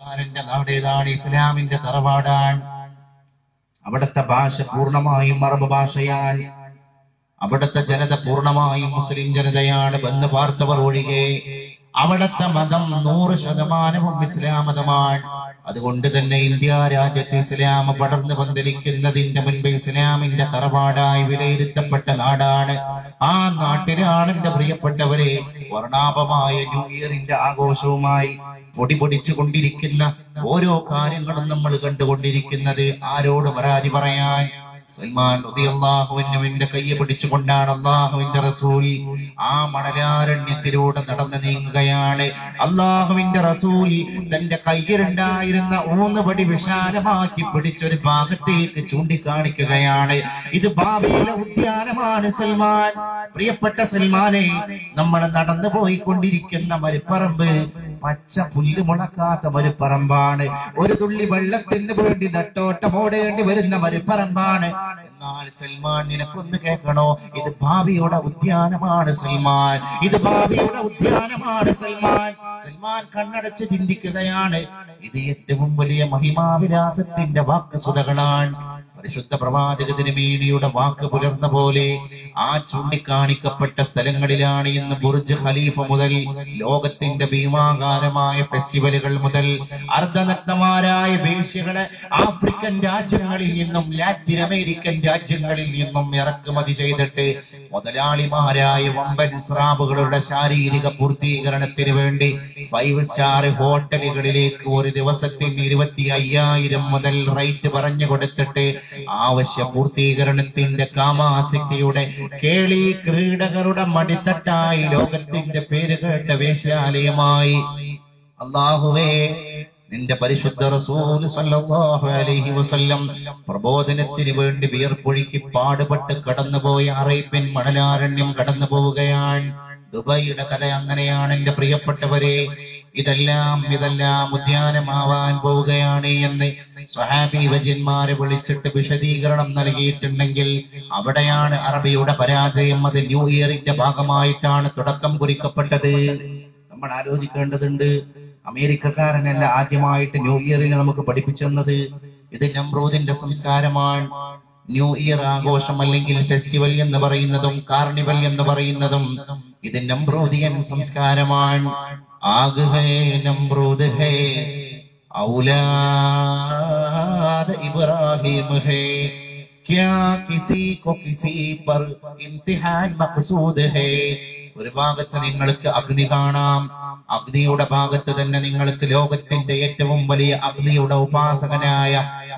നാട് ഏതാണ്? ഇസ്ലാമിന്റെ തറവാടാണ്. അവിടുത്തെ ഭാഷ പൂർണ്ണമായും അറബ് ഭാഷയാണ്. അവിടുത്തെ ജനത പൂർണ്ണമായും മുസ്ലിം ജനതയാണ്, വന്ന് പാർത്തവർ ഒഴികെ. അവിടുത്തെ മതം 100% ഇസ്ലാം മതമാണ്. അതുകൊണ്ട് തന്നെ ഇന്ത്യ രാജ്യത്ത് ഇസ്ലാം പടർന്നു പന്തലിക്കുന്നതിന്റെ മുൻപ് ഇസ്ലാമിന്റെ തറവാടായി വിലയിരുത്തപ്പെട്ട നാടാണ്. ആ നാട്ടിലാണ് എന്റെ പ്രിയപ്പെട്ടവരെ വർണ്ണാഭമായ ന്യൂ ഇയറിന്റെ ആഘോഷവുമായി പൊടിപൊടിച്ചു കൊണ്ടിരിക്കുന്ന ഓരോ കാര്യങ്ങളും നമ്മൾ കണ്ടുകൊണ്ടിരിക്കുന്നത്. ആരോട് പരാതി പറയാൻ? സൽമാൻ റളിയല്ലാഹുവിന്റെ കയ്യെ പിടിച്ചുകൊണ്ടാണ് അള്ളാഹുവിന്റെ റസൂൽ ആ മണലാരണ്യത്തിലൂടെ നടന്നു നീങ്ങുകയാണ്. അള്ളാഹുവിന്റെ റസൂൽ തന്റെ കയ്യിലുണ്ടായിരുന്ന 3 പടി വിശാലമാക്കി പിടിച്ചൊരു ഭാഗത്തേക്ക് ചൂണ്ടിക്കാണിക്കുകയാണ്. ഇത് ബാബയിലെ ഉദ്യാനമാണ് സൽമാൻ. പ്രിയപ്പെട്ട സൽമാനെ, നമ്മൾ നടന്നു പോയിക്കൊണ്ടിരിക്കുന്ന മരുപ്പറമ്പ് പച്ച പുല്ല് മുളക്കാത്ത മരുപ്പറമ്പാണ്. ഒരു തുള്ളി വെള്ളത്തിന് വേണ്ടി നട്ടോട്ടമോടേണ്ടി വരുന്ന മരുപ്പറമ്പാണ്. എന്നാൽ സൽമാൻ, നിനക്കൊന്ന് കേൾക്കണോ? ഇത് ഭാവിയുടെ ഉദ്യാനമാണ് സൽമാൻ. ഇത് ഭാവിയുടെ ഉദ്യാനമാണ് സൽമാൻ. സൽമാൻ കണ്ണടച്ച് ചിന്തിക്കുകയാണ്. ഇത് ഏറ്റവും വലിയ മഹിമാവിലാസത്തിന്റെ വാക്കുസുതകളാണ്. പരിശുദ്ധ പ്രവാചക തിരുമേനിയുടെ വാക്ക് പുലർന്ന പോലെ ആ ചൂണ്ടിക്കാണിക്കപ്പെട്ട സ്ഥലങ്ങളിലാണ് ഇന്ന് ബുർജ് ഖലീഫ മുതൽ ലോകത്തിന്റെ ഭീമാകാരമായ ഫെസ്റ്റിവലുകൾ മുതൽ അർദ്ധനഗ്നമാരായ വേശ്യകളെ ആഫ്രിക്കൻ രാജ്യങ്ങളിൽ നിന്നും ലാറ്റിൻ അമേരിക്കൻ രാജ്യങ്ങളിൽ നിന്നും ഇറക്കുമതി ചെയ്തിട്ട് മുതലാളിമാരായ വമ്പൻ സ്രാബുകളുടെ ശാരീരിക പൂർത്തീകരണത്തിന് വേണ്ടി 5 സ്റ്റാർ ഹോട്ടലുകളിലേക്ക് ഒരു ദിവസത്തിന് 25,000 മുതൽ റേറ്റ് പറഞ്ഞു കൊടുത്തിട്ട് ആവശ്യ പൂർത്തീകരണത്തിന്റെ കാമാസക്തിയുടെ കേളി ക്രീഡകരുടെ മടിത്തട്ടായി ലോകത്തിന്റെ പേര് കേട്ട വേശ്യാലയമായി അല്ലാഹുവേ, നിന്റെ പരിശുദ്ധ റസൂൽ സല്ലല്ലാഹു അലൈഹി വസല്ലം പ്രബോധനത്തിന് വേണ്ടി വിയർപ്പൊഴുക്കി പാടുപെട്ട് കടന്നുപോയ അറേബ്യൻ മണലാരണ്യം കടന്നു പോവുകയാണ്. ദുബൈയുടെ കഥ അങ്ങനെയാണ് എന്റെ പ്രിയപ്പെട്ടവരെ. ഇതെല്ലാം ഉദ്യാനമാവാൻ പോവുകയാണ് എന്ന് സ്വഹാബി വര്യന്മാരെ വിളിച്ചിട്ട് വിശദീകരണം നൽകിയിട്ടുണ്ടെങ്കിൽ അവിടെയാണ് അറബിയുടെ പരാജയം. അത് ന്യൂ ഇയറിന്റെ ഭാഗമായിട്ടാണ് തുടക്കം കുറിക്കപ്പെട്ടത്. നമ്മൾ ആലോചിക്കേണ്ടതുണ്ട്. അമേരിക്കക്കാരനല്ല ആദ്യമായിട്ട് ന്യൂ ഇയറിനെ നമുക്ക് പഠിപ്പിച്ചെന്നത്. ഇത് നമ്രൂദിന്റെ സംസ്കാരമാണ്. ന്യൂ ഇയർ ആഘോഷം അല്ലെങ്കിൽ ഫെസ്റ്റിവൽ എന്ന് പറയുന്നതും കാർണിവൽ എന്ന് പറയുന്നതും ഇത് നമ്രൂദിയൻ സംസ്കാരമാണ്. ആഗ് ഹേ നമ്രൂദ് ഹേ औलाद इब्राहिम है, क्या किसी को किसी पर इम्तिहान मक़सूद है. ഒരു ഭാഗത്ത് നിങ്ങൾക്ക് അഗ്നി കാണാം, അഗ്നിയുടെ ഭാഗത്ത് തന്നെ നിങ്ങൾക്ക് ലോകത്തിന്റെ ഏറ്റവും വലിയ അഗ്നിയുടെ ഉപാസകനായ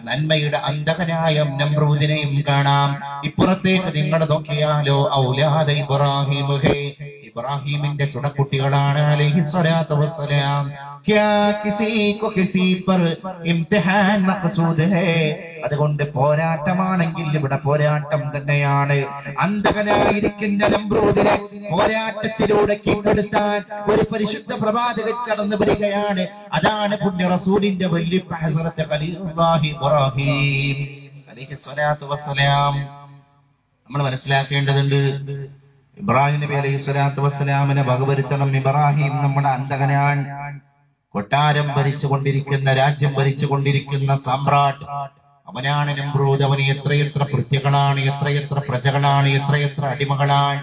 നന്മയുടെ അന്തകനായ നമ്രൂദിനെയും കാണാം. ഇപ്പുറത്തേക്ക് നിങ്ങൾ നോക്കിയാലോ ഔലാദ ഇബ്രാഹിം ഹേ, ഇബ്രാഹിമിന്റെ ചുടക്കുട്ടികളാണ് അലൈഹിസ്സലാത്തു വസ്സലാം. ക്യാ കിസി കോ കിസി പർ ഇംതിഹാൻ മഖ്സൂദ് ഹേ. അതുകൊണ്ട് പോരാട്ടമാണെങ്കിൽ ഇവിടെ പോരാട്ടം തന്നെയാണ്. അന്തകനായിരിക്കുന്ന നമ്രൂദിനെ പോരാട്ടത്തിലൂടെ കീഴ്പ്പെടുത്താൻ ഒരു പരിശുദ്ധ പ്രവാചകൻ കടന്നു വരികയാണ്. അതാണ് പുണ്യ റസൂലിന്റെ വലിയ ഹസ്രത്ത് ഖലീലുല്ലാഹി ഇബ്രാഹിം അലൈഹിസ്സലാത്തു വസ്സലാം. നമ്മൾ മനസ്സിലാക്കേണ്ടതുണ്ട്, ഇബ്രാഹിം നബി അലൈഹിസ്സലാത്തു വസ്സലാമിനെ വകവരുത്തണം. ഇബ്രാഹിം നമ്മുടെ അന്തകനാണ്. കൊട്ടാരം ഭരിച്ചുകൊണ്ടിരിക്കുന്ന, രാജ്യം ഭരിച്ചുകൊണ്ടിരിക്കുന്ന സമ്രാട്ട് അവനാണ് നമ്രൂദ്. അവന് എത്രയെത്ര ഭൃത്യകളാണ്, എത്രയെത്ര പ്രജകളാണ്, എത്രയെത്ര അടിമകളാണ്.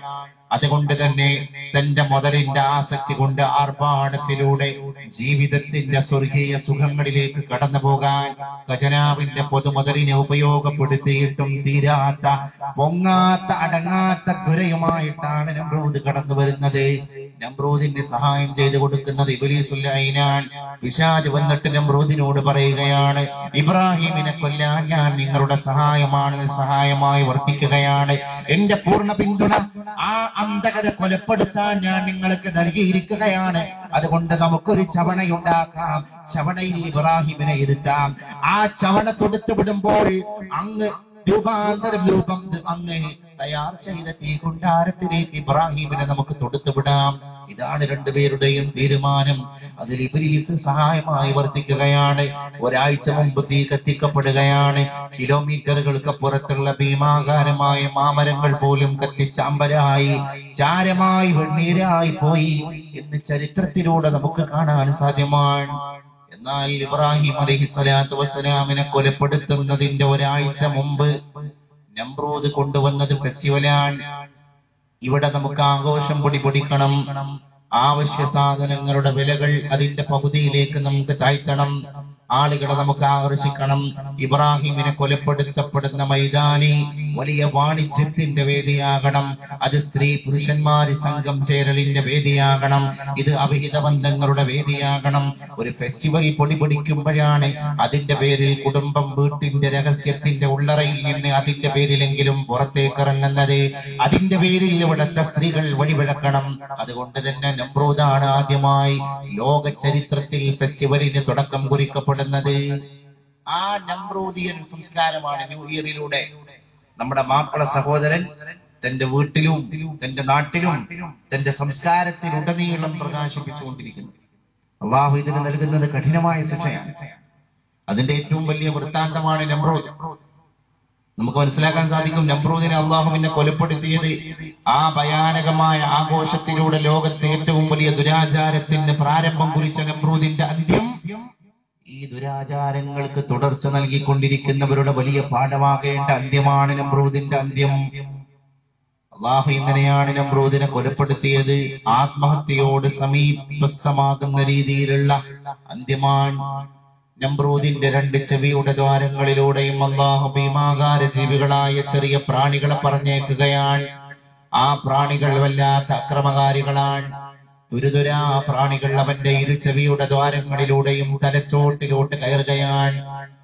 അതുകൊണ്ട് തന്നെ തന്റെ മുതലിന്റെ ആസക്തി കൊണ്ട് ആർഭാടത്തിലൂടെ ജീവിതത്തിന്റെ സ്വർഗീയ സുഖങ്ങളിലേക്ക് കടന്നു പോകാൻ ഖജനാവിന്റെ പൊതുമുതലിനെ ഉപയോഗപ്പെടുത്തിയിട്ടും തീരാത്ത, പൊങ്ങാത്ത, അടങ്ങാത്ത ദുരയുമായിട്ടാണ് നമ്രൂദ് കടന്നു വരുന്നത്. നമ്രൂദിന് സഹായം ചെയ്തു കൊടുക്കുന്നത് ഇബ്ലീസുൽ ലഈനാൻ. പിശാച് വന്നിട്ട് നമ്രൂദിനോട് പറയുകയാണ്, ഇബ്രാഹിമിനെ കൊല്ലാൻ ഞാൻ നിങ്ങളുടെ സഹായമായി വർത്തിക്കുകയാണ്. എന്റെ പൂർണ്ണ പിന്തുണ ആ അന്തകരെ കൊലപ്പെടുത്താൻ ഞാൻ നിങ്ങൾക്ക് നൽകിയിരിക്കുകയാണ്. അതുകൊണ്ട് നമുക്കൊരു ചവണയുണ്ടാക്കാം, ചവണയിൽ ഇബ്രാഹിമിനെ ഇരുത്താം. ആ ചവണ തൊടുത്തു വിടുമ്പോൾ അങ്ങ് രൂപം അങ്ങ് തയ്യാർ ചെയ്ത തീകുണ്ടാരത്തിലേക്ക് ഇബ്രാഹിമിനെ നമുക്ക് തൊടുത്തുവിടാം. ഇതാണ് രണ്ടുപേരുടെയും തീരുമാനം. അതിൽ ഇബ്ലീസ് സഹായമായി വർത്തിക്കുകയാണ്. ഒരാഴ്ച മുമ്പ് തീ കത്തിക്കപ്പെടുകയാണ്. കിലോമീറ്ററുകൾക്ക് പുറത്തുള്ള ഭീമാകാരമായ മാമരങ്ങൾ പോലും കത്തിച്ചാമ്പലായി, ചാരമായി, വെണ്ണീരായി പോയി എന്ന് ചരിത്രത്തിലൂടെ നമുക്ക് കാണാൻ സാധ്യമാണ്. എന്നാൽ ഇബ്രാഹിം അലൈഹിസ്സലാത്തു വസ്സലാമിനെ കൊലപ്പെടുത്തുന്നതിന്റെ ഒരാഴ്ച മുമ്പ് നമ്രൂദ് കൊണ്ടുവന്നത് ഫെസ്റ്റിവലാണ്. ഇവിടെ നമുക്ക് ആഘോഷം പൊടിക്കണം, ആവശ്യ സാധനങ്ങളുടെ വിലകൾ അതിന്റെ പകുതിയിലേക്ക് നമുക്ക് താഴ്ത്തണം, ആളുകളെ നമുക്ക് ആകർഷിക്കണം. ഇബ്രാഹിമിനെ കൊലപ്പെടുത്തപ്പെടുന്ന മൈതാനി വലിയ വാണിജ്യത്തിന്റെ വേദിയാകണം, അത് സ്ത്രീ പുരുഷന്മാര് സംഘം ചേരലിന്റെ വേദിയാകണം, ഇത് അവിഹിത ബന്ധങ്ങളുടെ വേദിയാകണം. ഒരു ഫെസ്റ്റിവൽ പൊടിപൊടിക്കുമ്പോഴാണ് അതിന്റെ പേരിൽ കുടുംബം വീട്ടിന്റെ രഹസ്യത്തിന്റെ ഉള്ളറയിൽ നിന്ന് അതിന്റെ പേരിലെങ്കിലും പുറത്തേക്ക് ഇറങ്ങുന്നത്. അതിന്റെ പേരിൽ ഇവിടുത്തെ സ്ത്രീകൾ വഴിവിളക്കണം. അതുകൊണ്ട് തന്നെ നമ്രൂദാണ് ആദ്യമായി ലോക ചരിത്രത്തിൽ ഫെസ്റ്റിവലിന് തുടക്കം കുറിക്കപ്പെടുന്നത്. ആ നമ്രൂദിയൻ സംസ്കാരമാണ് ന്യൂ ഇയറിലൂടെ നമ്മുടെ മാപ്പിള സഹോദരൻ തന്റെ വീട്ടിലും തന്റെ നാട്ടിലും തന്റെ സംസ്കാരത്തിലുടനീളം പ്രകാശിപ്പിച്ചുകൊണ്ടിരിക്കുന്നു. അള്ളാഹു ഇതിന് നൽകുന്നത് കഠിനമായ ശിക്ഷയാണ്. അതിന്റെ ഏറ്റവും വലിയ വൃത്താന്തമാണ് നമ്രൂദ്. നമുക്ക് മനസ്സിലാക്കാൻ സാധിക്കും, നമ്രൂദിനെ അള്ളാഹുവിനെ കൊലപ്പെടുത്തിയത് ആ ഭയാനകമായ ആഘോഷത്തിലൂടെ ലോകത്തെ ഏറ്റവും വലിയ ദുരാചാരത്തിന് പ്രാരംഭം കുറിച്ച നമ്രൂദിന്റെ അന്ത്യം ഈ ദുരാചാരങ്ങൾക്ക് തുടർച്ച നൽകിക്കൊണ്ടിരിക്കുന്നവരുടെ വലിയ പാഠമാകേണ്ട അന്ത്യമാണ് നമ്രൂദിന്റെ അന്ത്യം. അള്ളാഹു ഇങ്ങനെയാണ് നമ്രൂദിനെ കൊലപ്പെടുത്തിയത്. ആത്മഹത്യയോട് സമീപസ്ഥമാകുന്ന രീതിയിലുള്ള അന്ത്യമാണ്. നമ്രൂദിന്റെ 2 ചെവിയുടെ ദ്വാരങ്ങളിലൂടെയും അള്ളാഹു ഭീമാകാര ജീവികളായ ചെറിയ പ്രാണികളെ പറഞ്ഞേക്കുകയാണ്. ആ പ്രാണികൾ വല്ലാത്ത അക്രമകാരികളാണ്. തുരുതുരാ പ്രാണികൾ അവന്റെ 2 ചെവിയുടെ ദ്വാരങ്ങളിലൂടെയും തലച്ചോട്ടിലോട്ട് കയറുകയാണ്.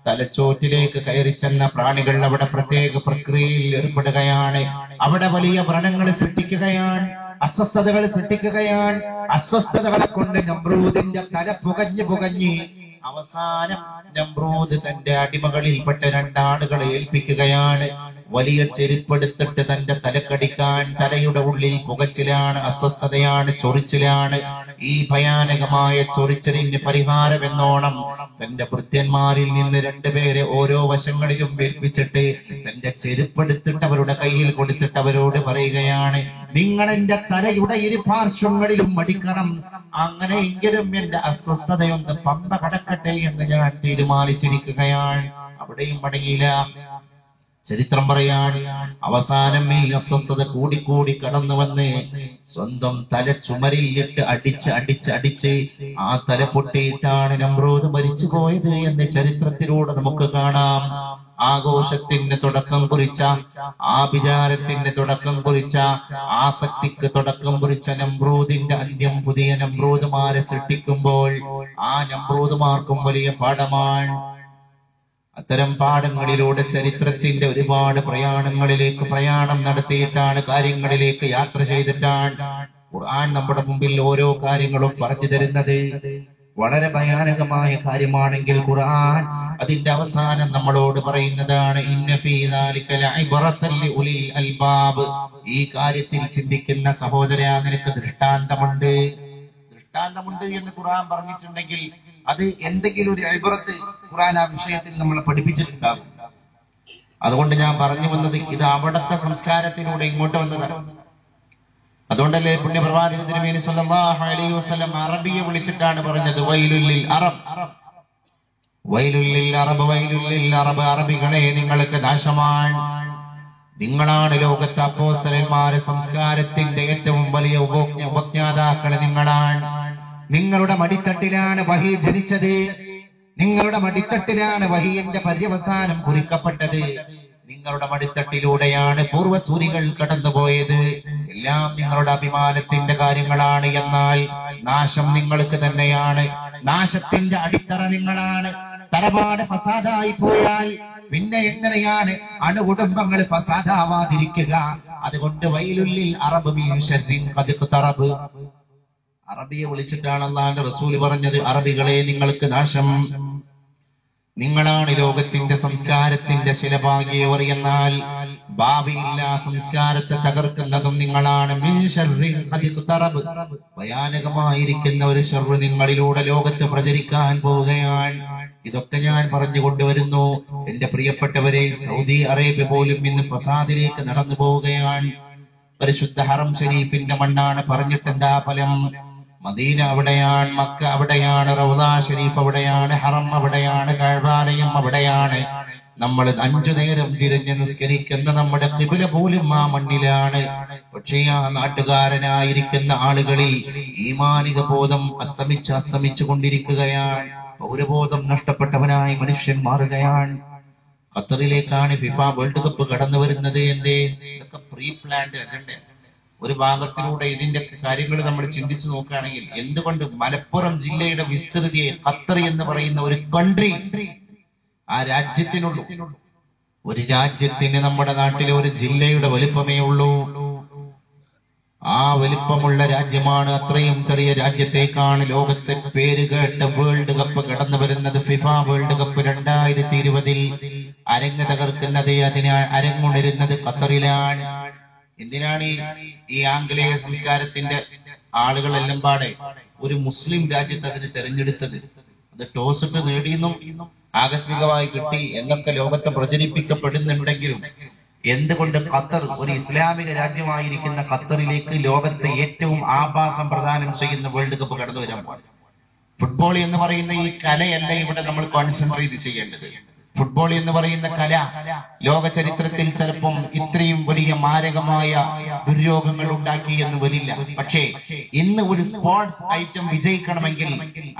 തലച്ചോറ്റിലേക്ക് കയറി ചെന്ന പ്രാണികൾ അവിടെ പ്രത്യേക പ്രക്രിയയിൽ ഏർപ്പെടുകയാണ്. അവിടെ വലിയ വ്രണങ്ങൾ സൃഷ്ടിക്കുകയാണ്, അസ്വസ്ഥതകൾ സൃഷ്ടിക്കുകയാണ്. അസ്വസ്ഥതകളെ കൊണ്ട് നമ്രൂദിന്റെ തല പുകഞ്ഞ് അവസാനം നമ്രൂദ് തന്റെ അടിമകളിൽപ്പെട്ട 2 ആളുകളെ ഏൽപ്പിക്കുകയാണ്. വലിയ ചെരുപ്പെടുത്തിട്ട് തന്റെ തലക്കടിക്കാൻ. തലയുടെ ഉള്ളിൽ പുകച്ചിലാണ്, അസ്വസ്ഥതയാണ്, ചൊറിച്ചിലാണ്. ഈ ഭയാനകമായ ചൊറിച്ചിലിന് പരിഹാരം എന്നോണം തന്റെ ഭൃത്യന്മാരിൽ നിന്ന് 2 പേരെ ഓരോ വശങ്ങളിലും ഏൽപ്പിച്ചിട്ട് തന്റെ ചെരുപ്പെടുത്തിട്ട് അവരുടെ കയ്യിൽ കൊടുത്തിട്ട് അവരോട് പറയുകയാണ്, നിങ്ങൾ എന്റെ തലയുടെ 2 പാർശ്വങ്ങളിലും മടിക്കണം. അങ്ങനെയെങ്കിലും എന്റെ അസ്വസ്ഥതയൊന്ന് പമ്പ കടക്കട്ടെ എന്ന് ഞാൻ തീരുമാനിച്ചിരിക്കുകയാണ്. അവിടെയും മടങ്ങിയില്ല. ചരിത്രം പറയാൻ അവസാനം ഈ അസ്വസ്ഥത കൂടിക്കൂടി കടന്നു വന്ന് സ്വന്തം തല ചുമരിലിട്ട് അടിച്ച് ആ തല പൊട്ടിയിട്ടാണ് നമ്രൂദ് മരിച്ചു പോയത് എന്ന് ചരിത്രത്തിലൂടെ നമുക്ക് കാണാം. ആഘോഷത്തിന് തുടക്കം കുറിച്ച, ആഭിചാരത്തിന് തുടക്കം കുറിച്ച, ആസക്തിക്ക് തുടക്കം കുറിച്ച നമ്രൂദിന്റെ അന്ത്യം പുതിയ നമ്രൂദുമാരെ സൃഷ്ടിക്കുമ്പോൾ ആ നമ്രൂദുമാർക്കും വലിയ പാഠമാണ്. അത്തരം പാഠങ്ങളിലൂടെ ചരിത്രത്തിന്റെ ഒരുപാട് പ്രയാണം നടത്തിയിട്ടാണ്, കാര്യങ്ങളിലേക്ക് യാത്ര ചെയ്തിട്ടാണ് ഖുർആൻ നമ്മുടെ മുമ്പിൽ ഓരോ കാര്യങ്ങളും പറഞ്ഞു തരുന്നത്. വളരെ ഭയാനകമായ കാര്യമാണെങ്കിൽ ഖുർആൻ അതിന്റെ അവസാനം നമ്മളോട് പറയുന്നതാണ്, ഇന്ന ഫീ ദാലിക ലഇബ്റതൻ ലിഉലിൽ അൽബാബ്. ഈ കാര്യത്തിൽ ചിന്തിക്കുന്ന സഹോദരാ, നിനക്ക് ദൃഷ്ടാന്തമുണ്ട് എന്ന് ഖുർആൻ പറഞ്ഞിട്ടുണ്ടെങ്കിൽ അത് എന്തെങ്കിലും ഒരു ഇബ്റത്ത് ഖുർആൻ ആ വിഷയത്തിൽ നമ്മളെ പഠിപ്പിച്ചിട്ടുണ്ടാകും. അതുകൊണ്ട് ഞാൻ പറഞ്ഞു വന്നത് ഇത് അവിടുത്തെ സംസ്കാരത്തിലൂടെ ഇങ്ങോട്ട് വന്നതാണ്. അതുകൊണ്ടല്ലേ പുണ്യപ്രവാചകൻ തിരുമേനി സ്വല്ലല്ലാഹു അലൈഹി വസല്ലം അറബിയെ വിളിച്ചിട്ടാണ് പറഞ്ഞത്, വൈലുൽ ലിൽ അറബ്, വൈലുൽ ലിൽ അറബ്, അറബികളെ നിങ്ങൾക്ക് നാശമാണ്. നിങ്ങളാണ് ലോകത്തെ അപ്പോസ്തലന്മാരെ സംസ്കാരത്തിന്റെ ഏറ്റവും വലിയ ഉപജ്ഞാതാക്കള് നിങ്ങളാണ്. നിങ്ങളുടെ മടിത്തട്ടിലാണ് വഹി ജനിച്ചത്, നിങ്ങളുടെ മടിത്തട്ടിലാണ് വഹിയുടെ പര്യവസാനം കുറിക്കപ്പെട്ടത്, നിങ്ങളുടെ മടിത്തട്ടിലൂടെയാണ് പൂർവസൂരികൾ കടന്നുപോയത്. എല്ലാം നിങ്ങളുടെ അഭിമാനത്തിന്റെ കാര്യങ്ങളാണ്. എന്നാൽ നാശം നിങ്ങൾക്ക് തന്നെയാണ്. നാശത്തിന്റെ അടിത്തറ നിങ്ങളാണ്. തറവാട് ഫസാദായി പോയാൽ പിന്നെ എങ്ങനെയാണ് അണുകുടുംബങ്ങൾ ഫസാദാവാതിരിക്കുക? അതുകൊണ്ട് വൈലുല്ലിൽ അറബ് മിൻ ശർരിൻ ഖദ് ഇഖ്തറബ്. അറബിയെ വിളിച്ചിട്ടാണ് അല്ലാഹുവിന്റെ റസൂൽ പറഞ്ഞത്, അറബികളെ നിങ്ങൾക്ക് നാശം. നിങ്ങളാണ് ലോകത്തിന്റെ സംസ്കാരത്തിന്റെ ശിലഭാഗിയവർ. എന്നാൽ ഭാവിയില്ലാ സംസ്കാരത്തെ തകർക്കുന്നതും നിങ്ങളാണ്. മിൻ ശർരിൻ ഖദ് ഇഖ്തറബ്. ഭയാനകമായിരിക്കുന്ന ഒരു ശർറ് നിങ്ങളിലൂടെ ലോകത്ത് പ്രചരിക്കാൻ പോവുകയാണ്. ഇതൊക്കെ ഞാൻ പറഞ്ഞു കൊണ്ടുവരുന്നു. എന്റെ പ്രിയപ്പെട്ടവരെ, സൗദി അറേബ്യ പോലും ഇന്ന് ഫസാദിലേക്ക് നടന്നു പോവുകയാണ്. പരിശുദ്ധ ഹറം ഷരീഫിന്റെ മണ്ണാണ്. പറഞ്ഞിട്ടെന്താ ഫലം? മദീന അവിടെയാണ്, മക്ക അവിടെയാണ്, റൗള ഷരീഫ് അവിടെയാണ്, ഹറം അവിടെയാണ്, കഅബാലയം അവിടെയാണ്. നമ്മൾ 5 നേരം തിരിഞ്ഞ് നിസ്കരിക്കുന്ന നമ്മുടെ ഖിബ്ല പോലും ആ മണ്ണിലാണ്. പക്ഷേ ആ നാട്ടുകാരനായിരിക്കുന്ന ആളുകളിൽ ഈമാനിക ബോധം അസ്തമിച്ചു കൊണ്ടിരിക്കുകയാണ്. പൗരബോധം നഷ്ടപ്പെട്ടവനായി മനുഷ്യൻ മാറുകയാണ്. ഖത്തറിലേക്കാണ് ഫിഫ വേൾഡ് കപ്പ് കടന്നു വരുന്നത്. എന്തേ? ഇതൊക്കെ പ്രീ പ്ലാൻഡ് അജണ്ട. ഒരു ഭാഗത്തിലൂടെ ഇതിന്റെ കാര്യങ്ങൾ നമ്മൾ ചിന്തിച്ചു നോക്കുകയാണെങ്കിൽ എന്തുകൊണ്ട് മലപ്പുറം ജില്ലയുടെ വിസ്തൃതിയെ ഖത്തർ എന്ന് പറയുന്ന ഒരു കൺട്രി ആ രാജ്യത്തിനുള്ളൂ. ഒരു രാജ്യത്തിന് നമ്മുടെ നാട്ടിലെ ഒരു ജില്ലയുടെ വലിപ്പമേ ഉള്ളൂ. ആ വലിപ്പമുള്ള രാജ്യമാണ്. അത്രയും ചെറിയ രാജ്യത്തേക്കാണ് ലോകത്തെ പേര് കേട്ട വേൾഡ് കപ്പ് കടന്നു വരുന്നത്. ഫിഫ വേൾഡ് കപ്പ് 2020 അരങ്ങ് തകർക്കുന്നത്, അതിന് അരങ്ങുണരുന്നത് ഖത്തറിലാണ്. എന്തിനാണ് ഈ ആംഗലേയ സംസ്കാരത്തിന്റെ ആളുകളെല്ലാം പാടെ ഒരു മുസ്ലിം രാജ്യത്ത് അതിന് തെരഞ്ഞെടുത്തത്? അത് ടോസ് ഇട്ട് നേടിയെന്നും ആകസ്മികമായി കിട്ടി എന്നൊക്കെ ലോകത്തെ പ്രചരിപ്പിക്കപ്പെടുന്നുണ്ടെങ്കിലും എന്തുകൊണ്ട് ഖത്തർ, ഒരു ഇസ്ലാമിക രാജ്യമായിരിക്കുന്ന ഖത്തറിലേക്ക് ലോകത്തെ ഏറ്റവും ആഭാസം പ്രദാനം ചെയ്യുന്ന വേൾഡ് കപ്പ് കടന്നു വരാൻ പാടില്ല? ഫുട്ബോൾ എന്ന് പറയുന്ന ഈ കലയല്ല ഇവിടെ നമ്മൾ കോൺസെൻട്രേറ്റ് ചെയ്യേണ്ടത്. ഫുട്ബോൾ എന്ന് പറയുന്ന കല ലോക ചരിത്രത്തിൽ ചിലപ്പം ഇത്രയും വലിയ മാരകമായ ദുര്യോഗങ്ങൾ ഉണ്ടാക്കി എന്ന് വരില്ല. പക്ഷേ ഇന്ന് ഒരു സ്പോർട്സ് ഐറ്റം വിജയിക്കണമെങ്കിൽ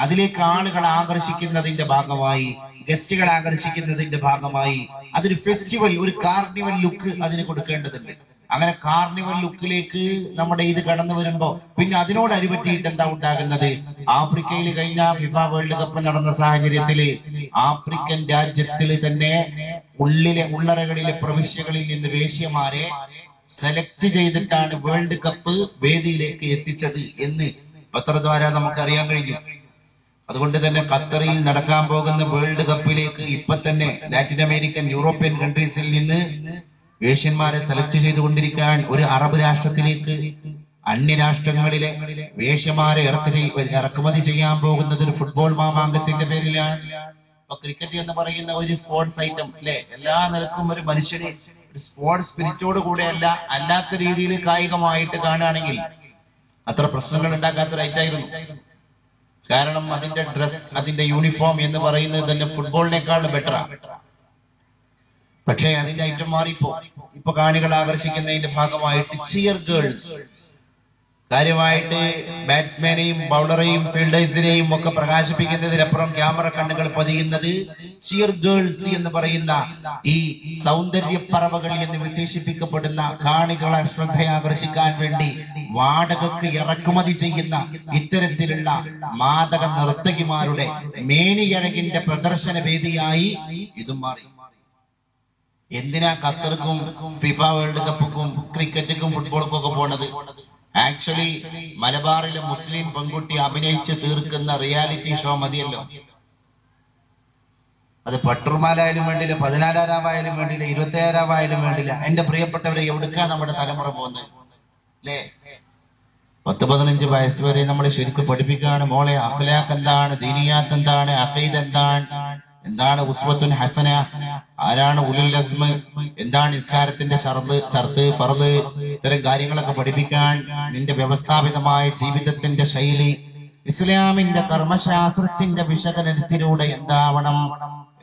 അതിലേക്ക് ആളുകൾ ആകർഷിക്കുന്നതിന്റെ ഭാഗമായി, ഗസ്റ്റുകൾ ആകർഷിക്കുന്നതിന്റെ ഭാഗമായി അതൊരു ഫെസ്റ്റിവൽ, ഒരു കാർണിവൽ ലുക്ക് അതിന് കൊടുക്കേണ്ടതുണ്ട്. അങ്ങനെ കാർണിവൽ ലുക്കിലേക്ക് നമ്മുടെ ഇത് കടന്നു വരുമ്പോ പിന്നെ അതിനോട് അനുപറ്റിയിട്ട് എന്താ ഉണ്ടാകുന്നത്? ആഫ്രിക്കയിൽ കഴിഞ്ഞ ഫിഫ വേൾഡ് കപ്പ് നടന്ന സാഹചര്യത്തില് ആഫ്രിക്കൻ രാജ്യത്തില് തന്നെ ഉള്ളറകളിലെ പ്രവിശ്യകളിൽ നിന്ന് വേശ്യമാരെ സെലക്ട് ചെയ്തിട്ടാണ് വേൾഡ് കപ്പ് വേദിയിലേക്ക് എത്തിച്ചത് എന്ന് പത്രദ്വാര നമുക്കറിയാൻ കഴിഞ്ഞു. അതുകൊണ്ട് തന്നെ ഖത്തറിൽ നടക്കാൻ പോകുന്ന വേൾഡ് കപ്പിലേക്ക് ഇപ്പൊ തന്നെ ലാറ്റിൻ അമേരിക്കൻ, യൂറോപ്യൻ കൺട്രീസിൽ നിന്ന് വേശ്യന്മാരെ സെലക്ട് ചെയ്തുകൊണ്ടിരിക്കാൻ. ഒരു അറബ് രാഷ്ട്രത്തിലേക്ക് അന്യരാഷ്ട്രങ്ങളിലെ വേശ്യമാരെ ഇറക്കുമതി ചെയ്യാൻ പോകുന്നത് ഒരു ഫുട്ബോൾ മാമാങ്കത്തിന്റെ പേരിലാണ്. അപ്പൊ ക്രിക്കറ്റ് എന്ന് പറയുന്ന ഒരു സ്പോർട്സ് ഐറ്റം അല്ലെ, എല്ലാ നിലക്കും ഒരു മനുഷ്യന് ഒരു സ്പോർട്സ് സ്പിരിറ്റോട് കൂടെ അല്ലാത്ത രീതിയിൽ കായികമായിട്ട് കാണുകയാണെങ്കിൽ അത്ര പ്രശ്നങ്ങൾ ഉണ്ടാക്കാത്തൊരു ഐറ്റായിരുന്നു. കാരണം അതിന്റെ ഡ്രസ്, അതിന്റെ യൂണിഫോം എന്ന് പറയുന്നത് തന്നെ ഫുട്ബോളിനേക്കാൾ ബെറ്ററാണ്. പക്ഷേ അതിന്റെ ഐറ്റം മാറിപ്പോ ഇപ്പൊ കാണികൾ ആകർഷിക്കുന്നതിന്റെ ഭാഗമായിട്ട് ചിയർ ഗേൾസ്, കാര്യമായിട്ട് ബാറ്റ്സ്മാനെയും ബൗളറെയും ഫീൽഡേഴ്സിനെയും ഒക്കെ പ്രകാശിപ്പിക്കുന്നതിനപ്പുറം ക്യാമറ കണ്ണുകൾ പതിയുന്നത് ചിയർ ഗേൾസ് എന്ന് പറയുന്ന ഈ സൗന്ദര്യ പറവകൾ എന്ന് വിശേഷിപ്പിക്കപ്പെടുന്ന കാണികളെ ശ്രദ്ധയാകർഷിക്കാൻ വേണ്ടി വാടകയ്ക്ക് ഇറക്കുമതി ചെയ്യുന്ന ഇത്തരത്തിലുള്ള മാദക നർത്തകിമാരുടെ മേനിയഴകിന്റെ പ്രദർശന വേദിയായി ഇതും മാറി. എന്തിനാ ഖത്തർക്കും ഫിഫ വേൾഡ് കപ്പും ക്രിക്കറ്റും ഫുട്ബോൾക്കും ഒക്കെ പോണത്? ആക്ച്വലി മലബാറിലെ മുസ്ലിം പെൺകുട്ടി അഭിനയിച്ച് തീർക്കുന്ന റിയാലിറ്റി ഷോ മതിയല്ലോ. അത് പട്ടുർമാലായാലും വേണ്ടില്ല, 14,000 വേണ്ടില്ല, 26,000 വേണ്ടില്ല. എന്റെ പ്രിയപ്പെട്ടവരെ, എവിടുക്കാ നമ്മുടെ തലമുറ പോകുന്നത് അല്ലേ? 10-15 വയസ്സ് വരെ നമ്മൾ ശരിക്കും പഠിപ്പിക്കുകയാണ്. മോളെ, അഖ്ലാഖ് എന്താണ്, ദീനിയാത്ത് എന്താണ്, അഖീദ എന്താണ് ഉസ്വത്തുൻ ഹസന, ആരാണ് ഉലുൽ അസ്മ്, എന്താണ് നിസ്കാരത്തിന്റെ ഷർത്ത് ഫർള്, ഇത്തരം കാര്യങ്ങളൊക്കെ പഠിപ്പിക്കാൻ നിന്റെ വ്യവസ്ഥാപിതമായ ജീവിതത്തിന്റെ ശൈലി, ഇസ്ലാമിന്റെ കർമ്മശാസ്ത്രത്തിന്റെ വിശകലനത്തിലൂടെ എന്താവണം,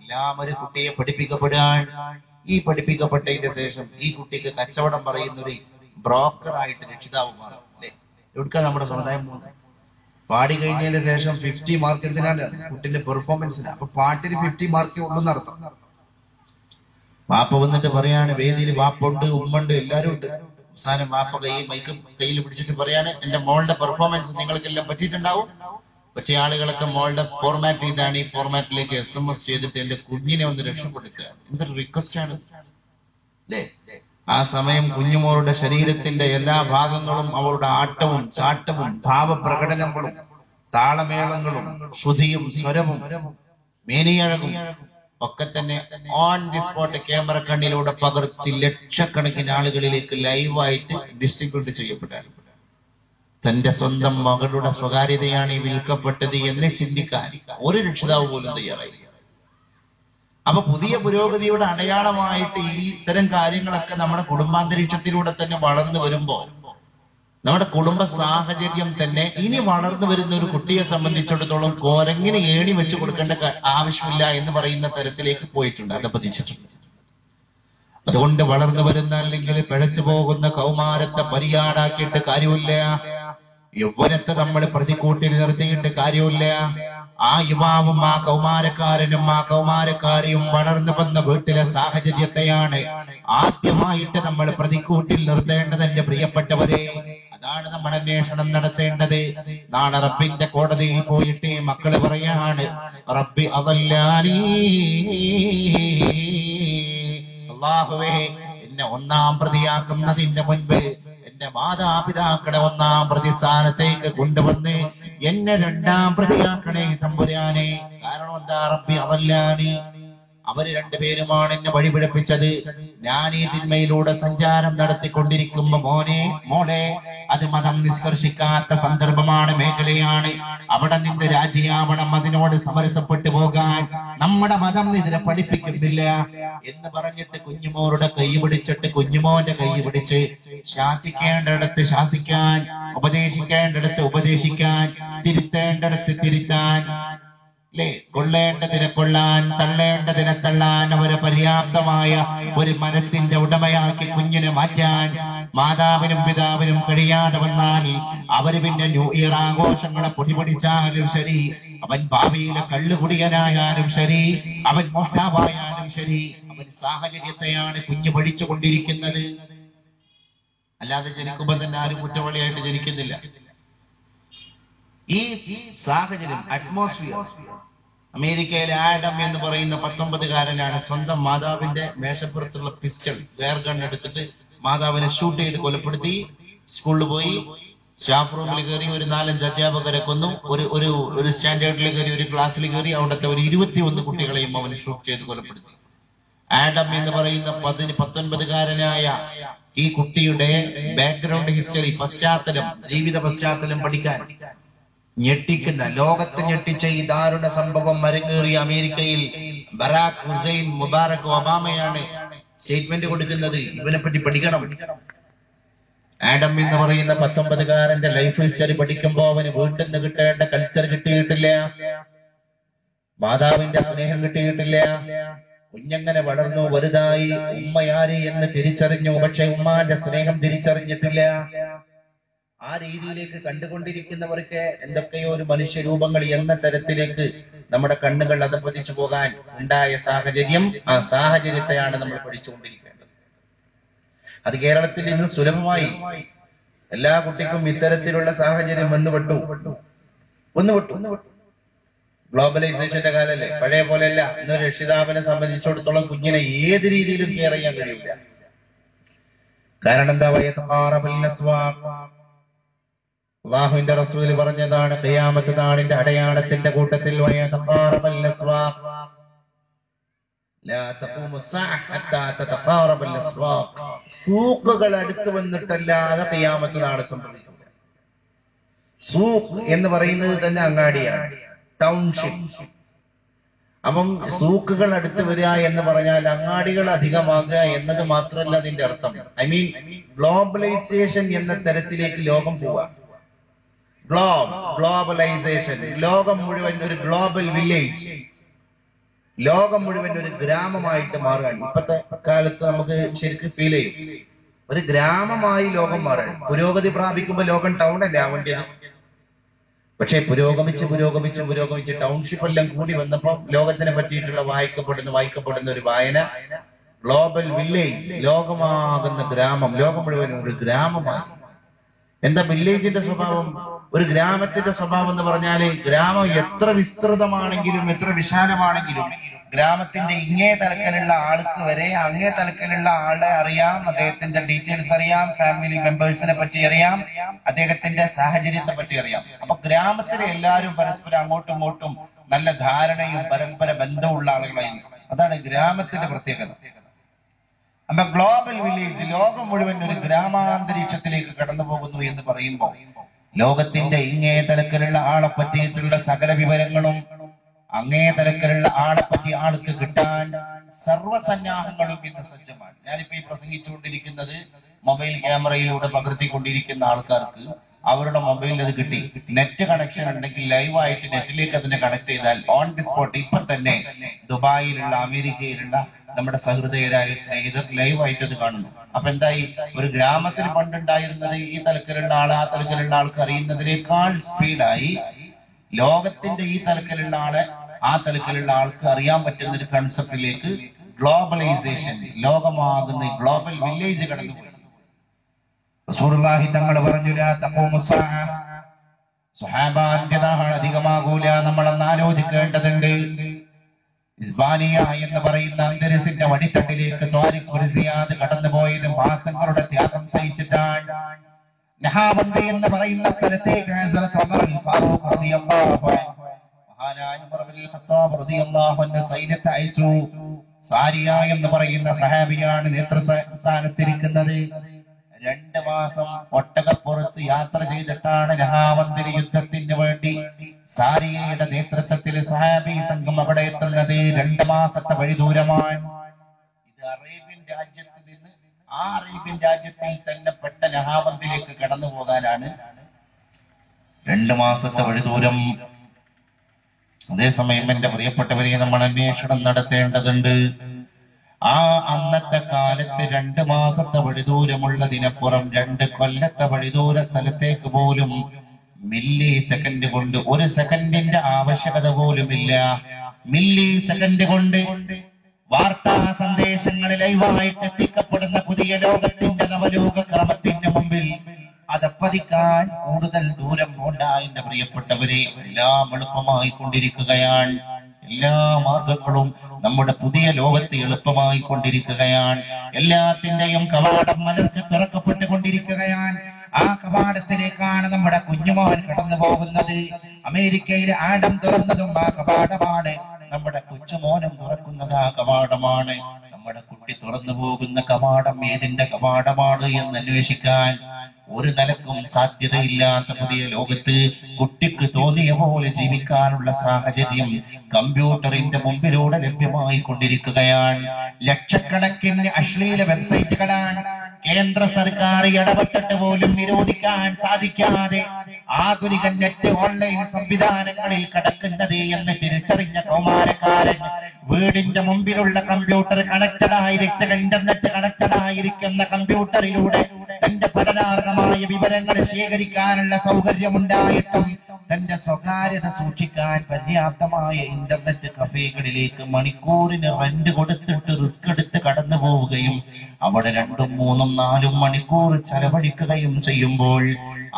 എല്ലാം ഒരു കുട്ടിയെ പഠിപ്പിക്കപ്പെടാൻ. ഈ പഠിപ്പിക്കപ്പെട്ടതിന്റെ ശേഷം ഈ കുട്ടിക്ക് കച്ചവടം പറയുന്നൊരു ബ്രോക്കറായിട്ട് രക്ഷിതാവ് മാറും അല്ലെ? എവിടുക്കാ നമ്മുടെ സമുദായം പോകുന്നത്? പാടി കഴിഞ്ഞതിന് ശേഷം 50 മാർക്ക് എന്തിനാണ്? കുട്ടിന്റെ പെർഫോമൻസിന്. അപ്പൊ പാട്ടിന് 50 മാർക്കേ ഉള്ളൂ എന്നർത്ഥം. വാപ്പ വന്നിട്ട് പറയാണ്, വേദിയിൽ വാപ്പുണ്ട്, ഉമ്മുണ്ട്, എല്ലാരും ഉണ്ട്. അവസാനം വാപ്പ മൈക്ക് കയ്യിൽ പിടിച്ചിട്ട് പറയാണ്, എന്റെ മോളുടെ പെർഫോമൻസ് നിങ്ങൾക്കെല്ലാം പറ്റിയിട്ടുണ്ടാവും. പക്ഷേ ആളുകളൊക്കെ മോളുടെ ഫോർമാറ്റ് ഇതാണ്, ഈ ഫോർമാറ്റിലേക്ക് SMS ചെയ്തിട്ട് എന്റെ കുഞ്ഞിനെ ഒന്ന് രക്ഷപ്പെടുത്തുക. എന്തൊരു റിക്വസ്റ്റ് ആണ് അല്ലേ? ആ സമയം കുഞ്ഞുമോളുടെ ശരീരത്തിന്റെ എല്ലാ ഭാഗങ്ങളും അവളുടെ ആട്ടവും ചാട്ടവും ഭാവപ്രകടനങ്ങളും താളമേളങ്ങളും ശ്രുതിയും സ്വരവും മേനിയഴകും ഒക്കെ തന്നെ ഓൺ ദി സ്പോട്ട് ക്യാമറ കണ്ണിലൂടെ പകർത്തി ലക്ഷക്കണക്കിന് ആളുകളിലേക്ക് ലൈവായിട്ട് ഡിസ്ട്രിബ്യൂട്ട് ചെയ്യപ്പെട്ടാണ്. തന്റെ സ്വന്തം മകളുടെ സ്വകാര്യതയാണ് ഈ വിൽക്കപ്പെട്ടത് എന്ന് ചിന്തിക്കാൻ ഒരു രക്ഷിതാവ് പോലും തയ്യാറായി. അപ്പൊ പുതിയ പുരോഗതിയുടെ അടയാളമായിട്ട് ഈ ഇത്തരം കാര്യങ്ങളൊക്കെ നമ്മുടെ കുടുംബാന്തരീക്ഷത്തിലൂടെ തന്നെ വളർന്നു വരുമ്പോ നമ്മുടെ കുടുംബ സാഹചര്യം തന്നെ ഇനി വളർന്നു വരുന്ന ഒരു കുട്ടിയെ സംബന്ധിച്ചിടത്തോളം കോരങ്ങിന് ഏണി വെച്ച് കൊടുക്കേണ്ട ആവശ്യമില്ല എന്ന് പറയുന്ന തരത്തിലേക്ക് പോയിട്ടുണ്ട്, അധപ്പതിച്ചിട്ടുണ്ട്. അതുകൊണ്ട് വളർന്നു വരുന്ന അല്ലെങ്കിൽ പിഴച്ചു പോകുന്ന കൗമാരത്തെ പരിയാടാക്കിയിട്ട് കാര്യമില്ല. യൗവനത്തെ നമ്മൾ പ്രതിക്കൂട്ടിൽ നിർത്തിയിട്ട് കാര്യമില്ല. ആ യുവാവും ആ കൗമാരക്കാരനും ആ കൗമാരക്കാരെയും വളർന്നു വന്ന വീട്ടിലെ സാഹചര്യത്തെയാണ് ആദ്യമായിട്ട് നമ്മൾ പ്രതിക്കൂട്ടിൽ നിർത്തേണ്ടത്. എന്റെ പ്രിയപ്പെട്ടവരെ, അതാണ് നമ്മൾ അന്വേഷണം നടത്തേണ്ടത്. നാളെ റബ്ബിന്റെ കോടതിയിൽ പോയിട്ട് മക്കള് പറയാണ്, റബ്ബി അദല്ലാനി, അല്ലാഹുവേ എന്നെ ഒന്നാം പ്രതിയാക്കുന്നതിന്റെ മുൻപ് എന്റെ മാതാപിതാക്കളെ ഒന്നാം പ്രതിസ്ഥാനത്തേക്ക് കൊണ്ടുവന്ന് എന്നെ രണ്ടാം പ്രതിയാക്കണേ തമ്പുരാനെ. കാരണം എന്താ? റബ്ബി അദല്ലാനി, അവര് രണ്ടുപേരുമാണ് എന്നെ വഴിപിഴപ്പിച്ചത്. ഞാൻ ഈ തിന്മയിലൂടെ സഞ്ചാരം നടത്തിക്കൊണ്ടിരിക്കുമ്പോ മോളെ അത് മതം നിഷ്കർഷിക്കാത്ത സന്ദർഭമാണ്, മേഖലയാണ്. അവിടെ നിന്ന് രാജിയാവണം, അതിനോട് സമരസപ്പെട്ടു പോകാൻ. നമ്മുടെ മതം ഇതിനെ പഠിപ്പിക്കുന്നില്ല എന്ന് പറഞ്ഞിട്ട് കുഞ്ഞുമോളുടെ കൈ പിടിച്ചിട്ട് കുഞ്ഞുമോന്റെ കൈ പിടിച്ച് ശാസിക്കേണ്ടിടത്ത് ശാസിക്കാൻ, ഉപദേശിക്കേണ്ടിടത്ത് ഉപദേശിക്കാൻ, തിരുത്തേണ്ടിടത്ത് തിരുത്താൻ, അല്ലേ, കൊള്ളേണ്ടതിനെ കൊള്ളാൻ, തള്ളേണ്ടതിനെ തള്ളാൻ അവരെ പര്യാപ്തമായ ഒരു മനസ്സിന്റെ ഉടമയാക്കി കുഞ്ഞിനെ മാറ്റാൻ മാതാവിനും പിതാവിനും കഴിയാതെ വന്നാൽ അവര് പിന്നെ ന്യൂ ഇയർ ആഘോഷങ്ങളെ പൊടിപൊടിച്ചാലും ശരി, അവൻ ഭാവിയിലെ കള്ളുകുടിയനായാലും ശരി, അവൻ മോഷ്ടാവായാലും ശരി, അവൻ സാഹചര്യത്തെയാണ് കുഞ്ഞ് പഠിച്ചുകൊണ്ടിരിക്കുന്നത്. അല്ലാതെ ജനിക്കുമ്പോൾ തന്നെ ആരും കുറ്റവാളിയായിട്ട് ജനിക്കുന്നില്ല. ഈ സാഹചര്യം, അറ്റ്മോസ്ഫിയർ. അമേരിക്കയിലെ ആഡം എന്ന് പറയുന്ന 19കാരനാണ് സ്വന്തം മാതാവിന്റെ മേശപ്പുറത്തുള്ള പിസ്റ്റൾ എയർ ഗൺ എടുത്തിട്ട് മാതാവിനെ ഷൂട്ട് ചെയ്ത് കൊലപ്പെടുത്തി. സ്കൂളിൽ പോയി സ്റ്റാഫ് റൂമിൽ കയറി ഒരു 4-5 അധ്യാപകരെ കൊന്നു. ഒരു സ്റ്റാൻഡേർഡിൽ കയറി ഒരു ക്ലാസ്സിൽ കയറി അവിടുത്തെ ഒരു 21 കുട്ടികളെയും അവന് ഷൂട്ട് ചെയ്ത് കൊലപ്പെടുത്തി. ആഡം എന്ന് പറയുന്ന 19കാരനായ ഈ കുട്ടിയുടെ ബാക്ക്ഗ്രൗണ്ട് ഹിസ്റ്ററി, പശ്ചാത്തലം, ജീവിത പശ്ചാത്തലം പഠിക്കാൻ ഞെട്ടിക്കുന്ന, ലോകത്തെ ഞെട്ടിച്ച ഈ ദാരുണ സംഭവം അരങ്ങേറിയ അമേരിക്കയിൽ ബറാക് ഹുസൈൻ മുബാറക് ഒബാമയാണ് സ്റ്റേറ്റ്മെന്റ് കൊടുക്കുന്നത്. ഇവനെ പറ്റി പഠിക്കണം. ആഡം എന്ന് പറയുന്ന 19കാരന്റെ ലൈഫ് ഹിസ്റ്ററി പഠിക്കുമ്പോ അവന് വീട്ടിൽ നിന്ന് കിട്ടേണ്ട കൾച്ചർ കിട്ടിയിട്ടില്ല, മാതാവിന്റെ സ്നേഹം കിട്ടിയിട്ടില്ല. കുഞ്ഞങ്ങനെ വളർന്നു വലുതായി ഉമ്മയാര് എന്ന് തിരിച്ചറിഞ്ഞു, പക്ഷെ ഉമ്മാന്റെ സ്നേഹം തിരിച്ചറിഞ്ഞിട്ടില്ല. ആ രീതിയിലേക്ക് കണ്ടുകൊണ്ടിരിക്കുന്നവർക്ക് എന്തൊക്കെയോ ഒരു മനുഷ്യരൂപങ്ങൾ എന്ന തരത്തിലേക്ക് നമ്മുടെ കണ്ണുകൾ അധപ്പതിച്ചു പോകാൻ ഉണ്ടായ സാഹചര്യം, ആ സാഹചര്യത്തെയാണ് നമ്മൾ പഠിച്ചുകൊണ്ടിരിക്കേണ്ടത്. അത് കേരളത്തിൽ ഇന്ന് സുലഭമായി എല്ലാ കുട്ടിക്കും ഇത്തരത്തിലുള്ള സാഹചര്യം വന്നുപെട്ടു. ഗ്ലോബലൈസേഷന്റെ കാലല്ലേ, പഴയ പോലെയല്ല. ഇന്നൊരു രക്ഷിതാവിനെ സംബന്ധിച്ചിടത്തോളം കുഞ്ഞിനെ ഏത് രീതിയിലും കെയർ ചെയ്യാൻ കഴിയില്ല. കാരണം എന്താ? അല്ലാഹുവിന്റെ റസൂല് പറഞ്ഞതാണ്, ഖിയാമത്ത് നാളിന്റെ അടയാളത്തിന്റെ കൂട്ടത്തിൽ സൂഖുകൾ അടുത്ത് വന്നിട്ടല്ലാതെ ഖിയാമത്ത് നാള് സംഭവിക്കില്ല. സൂഖ് എന്ന് പറയുന്നത് തന്നെ അങ്ങാടിയാണ്, ടൗൺഷിപ്പ്. അപ്പം സൂക്കുകൾ അടുത്ത് വരിക എന്ന് പറഞ്ഞാൽ അങ്ങാടികൾ അധികമാകുക എന്നത് മാത്രമല്ല അതിന്റെ അർത്ഥം. ഗ്ലോബലൈസേഷൻ എന്ന തരത്തിലേക്ക് ലോകം പോവുക. ഗ്ലോബലൈസേഷൻ, ലോകം മുഴുവൻ ഒരു ഗ്ലോബൽ വില്ലേജ്, ലോകം മുഴുവൻ ഒരു ഗ്രാമമായിട്ട് മാറുകയാണ്. ഇപ്പോഴത്തെ കാലത്ത് നമുക്ക് ശരിക്കും ഫീൽ ചെയ്യും, ഒരു ഗ്രാമമായി ലോകം മാറുകയാണ്. പുരോഗതി പ്രാപിക്കുമ്പോൾ ലോകം ടൗൺ അല്ലേ ആവേണ്ടത്. പക്ഷെ പുരോഗമിച്ച് ടൗൺഷിപ്പ് എല്ലാം കൂടി വന്നപ്പോൾ ലോകത്തിനെ പറ്റിയിട്ടുള്ള വായിക്കപ്പെടുന്ന ഒരു വായന ഗ്ലോബൽ വില്ലേജ്, ലോകമാകുന്ന ഗ്രാമം, ലോകം മുഴുവൻ ഒരു ഗ്രാമമായി. എന്താ വില്ലേജിന്റെ സ്വഭാവം? ഒരു ഗ്രാമത്തിന്റെ സ്വഭാവം എന്ന് പറഞ്ഞാല് ഗ്രാമം എത്ര വിസ്തൃതമാണെങ്കിലും എത്ര വിശാലമാണെങ്കിലും ഗ്രാമത്തിന്റെ ഇങ്ങേ തലക്കലുള്ള ആൾക്ക് വരെ അങ്ങേ തലക്കലുള്ള ആളെ അറിയാം, അദ്ദേഹത്തിന്റെ ഡീറ്റെയിൽസ് അറിയാം, ഫാമിലി മെമ്പേഴ്സിനെ പറ്റി അറിയാം, അദ്ദേഹത്തിന്റെ സാഹചര്യത്തെ പറ്റി അറിയാം. അപ്പൊ ഗ്രാമത്തിലെ എല്ലാവരും പരസ്പരം അങ്ങോട്ടും ഇങ്ങോട്ടും നല്ല ധാരണയും പരസ്പര ബന്ധമുള്ള ആളുകളായിരിക്കും. അതാണ് ഗ്രാമത്തിന്റെ പ്രത്യേകത. അപ്പൊ ഗ്ലോബൽ വില്ലേജ്, ലോകം മുഴുവൻ ഒരു ഗ്രാമാന്തരീക്ഷത്തിലേക്ക് കടന്നു പോകുന്നു എന്ന് പറയുമ്പോൾ ലോകത്തിന്റെ ഇങ്ങേ തലക്കലുള്ള ആളെ പറ്റിയിട്ടുള്ള സകല വിവരങ്ങളും അങ്ങേ തലക്കലുള്ള ആളെ പറ്റി ആൾക്ക് കിട്ടാൻ സർവ്വസന്നാഹങ്ങളും ഇന്ന് സജ്ജമാണ്. ഞാനിപ്പോ ഈ പ്രസംഗിച്ചുകൊണ്ടിരിക്കുന്നത് മൊബൈൽ ക്യാമറയിലൂടെ പകർത്തിക്കൊണ്ടിരിക്കുന്ന ആൾക്കാർക്ക് അവരുടെ മൊബൈലിൽ അത് കിട്ടി. നെറ്റ് കണക്ഷൻ ഉണ്ടെങ്കിൽ ലൈവായിട്ട് നെറ്റിലേക്ക് അതിനെ കണക്ട് ചെയ്താൽ ഓൺ ദി സ്പോട്ട് ഇപ്പൊ തന്നെ ദുബായിലുള്ള അമേരിക്കയിലുള്ള നമ്മുടെ സഹൃദയരായ സ്നേഹിതർ ലൈവായിട്ട് അത് കാണുന്നു. അപ്പൊ എന്തായി, ഒരു ഗ്രാമത്തിൽ പണ്ടുണ്ടായിരുന്നത് ഈ തലത്തിലുള്ള ആൾ ആ തലത്തിലുള്ള ആൾക്ക് അറിയുന്നതിനേക്കാൾ സ്പീഡായി ലോകത്തിന്റെ ഈ തലത്തിലുള്ള ആളെ ആ തലത്തിലുള്ള ആൾക്ക് അറിയാൻ പറ്റുന്ന ഒരു കൺസെപ്റ്റിലേക്ക് ഗ്ലോബലൈസേഷൻ, ലോകമാകുന്ന ഗ്ലോബൽ വില്ലേജ് കടന്നുപോയി. റസൂലുള്ളാഹി തങ്ങൾ പറഞ്ഞു, ലാ തഖൂമു സ്സാഅ, സ്വഹാബ അന്ത്യനാൾ അധികമാകൂല. നമ്മളൊന്ന് ആലോചിക്കേണ്ടതുണ്ട്. ഇസ്ബാനിയ എന്ന് പറയുന്ന അന്തരിസിന്റെ വടിത്തട്ടിലേക്ക് ത്വാരിഖ് ഒരു സിയാദ് കടന്നുപോയത് മാസങ്ങളുടെ ത്യാഗം സഹിച്ചിട്ടാണ്. നഹാബന്ദി എന്ന് പറയുന്ന സ്ഥലത്തേക്ക് ഹസ്രത്ത് ഉമർ ഫാറൂഖ് റളിയല്ലാഹു അൻഹു മഹാനായ ഉമർ ഇബ്നുൽ ഖത്താബ് റളിയല്ലാഹു അൻഹു സൈന്യത്തെ അയച്ചു. സാരിയ എന്ന് പറയുന്ന സഹാബിയാണ് നേതൃസ്ഥാനത്തിരിക്കുന്നത്. 2 മാസം ഒട്ടകപ്പുറത്ത് യാത്ര ചെയ്തിട്ടാണ് നഹാബന്ദി യുദ്ധത്തിന് വേണ്ടി സാരിയയുടെ നേതൃത്വത്തിൽ സഹാബി സംഘം അവിടെ എത്തുന്നത്. 2 മാസത്തെ വഴി ദൂരമാണ്. ഇത് അറേബ്യൻ രാജ്യത്ത് നിന്ന് ആ അറേബ്യൻ രാജ്യത്തിൽ തന്നെ പെട്ട നഹാബന്ദിലേക്ക് കടന്നു പോകാനാണ് 2 മാസത്തെ വഴി ദൂരം. അതേസമയം എന്റെ പ്രിയപ്പെട്ടവരെ, നമ്മൾ അന്വേഷണം നടത്തേണ്ടതുണ്ട്. ആ അന്നത്തെ കാലത്ത് 2 മാസത്തെ വഴിദൂരമുള്ളതിനപ്പുറം 2 കൊല്ലത്തെ വഴിദൂര സ്ഥലത്തേക്ക് പോലും മില്ലി സെക്കൻഡ് കൊണ്ട്, 1 സെക്കൻഡിന്റെ ആവശ്യകത പോലുമില്ല. മില്ലി സെക്കൻഡ് കൊണ്ട് വാർത്താ സന്ദേശങ്ങൾ ലൈവായിട്ട് എത്തിക്കപ്പെടുന്ന പുതിയ ലോകത്തിന്റെ നവലോക ക്രമത്തിന്റെ മുമ്പിൽ അതപ്പതിക്കാൻ കൂടുതൽ ദൂരം പോണ്ട. എന്റെ പ്രിയപ്പെട്ടവരെ, എല്ലാം എളുപ്പമായി കൊണ്ടിരിക്കുകയാണ്. എല്ലാ മാർഗങ്ങളും നമ്മുടെ പുതിയ ലോകത്ത് എളുപ്പമായി കൊണ്ടിരിക്കുകയാണ്. എല്ലാത്തിന്റെയും കവാടം മലർക്ക് തുറക്കപ്പെട്ടുകൊണ്ടിരിക്കുകയാണ്. ആ കവാടത്തിലേക്കാണ് നമ്മുടെ കുഞ്ഞുമോൻ കടന്നു പോകുന്നത്. അമേരിക്കയിലെ ആഡം തുറന്നതും ആ കവാടമാണ്. നമ്മുടെ കൊച്ചുമോനും തുറക്കുന്നത് ആ കവാടമാണ്. നമ്മുടെ കുട്ടി തുറന്നു പോകുന്ന കവാടം ഏതിന്റെ കവാടമാണ് എന്ന് അന്വേഷിക്കാൻ ഒരു നിലക്കും സാധ്യതയില്ലാത്ത പുതിയ ലോകത്ത് കുട്ടിക്ക് തോന്നിയ പോലെ ജീവിക്കാനുള്ള സാഹചര്യം കമ്പ്യൂട്ടറിന്റെ മുമ്പിലൂടെ ലഭ്യമായി കൊണ്ടിരിക്കുകയാണ്. ലക്ഷക്കണക്കിന് അശ്ലീല വെബ്സൈറ്റുകളാണ് കേന്ദ്ര സർക്കാർ ഇടപെട്ടിട്ട് പോലും നിരോധിക്കാൻ സാധിക്കാതെ ആധുനിക നെറ്റ് ഓൺലൈൻ സംവിധാനങ്ങളിൽ കടക്കുന്നത് എന്ന് തിരിച്ചറിഞ്ഞ കൗമാരക്കാരൻ വീടിന്റെ മുമ്പിലുള്ള കമ്പ്യൂട്ടർ കണക്റ്റഡ് ആയിരിക്കുന്ന ഇന്റർനെറ്റ് കണക്റ്റഡ് ആയിരിക്കുന്ന കമ്പ്യൂട്ടറിലൂടെ തന്റെ പഠനാർഹമായ വിവരങ്ങൾ ശേഖരിക്കാനുള്ള സൗകര്യമുണ്ടായിട്ടും തന്റെ സ്വകാര്യത സൂക്ഷിക്കാൻ പര്യാപ്തമായ ഇന്റർനെറ്റ് കഫേകളിലേക്ക് മണിക്കൂറിന് റെന്റ് കൊടുത്തിട്ട് റിസ്ക് എടുത്ത് കടന്നു പോവുകയും അവിടെ 2, 3, 4 മണിക്കൂർ ചെലവഴിക്കുകയും ചെയ്യുമ്പോൾ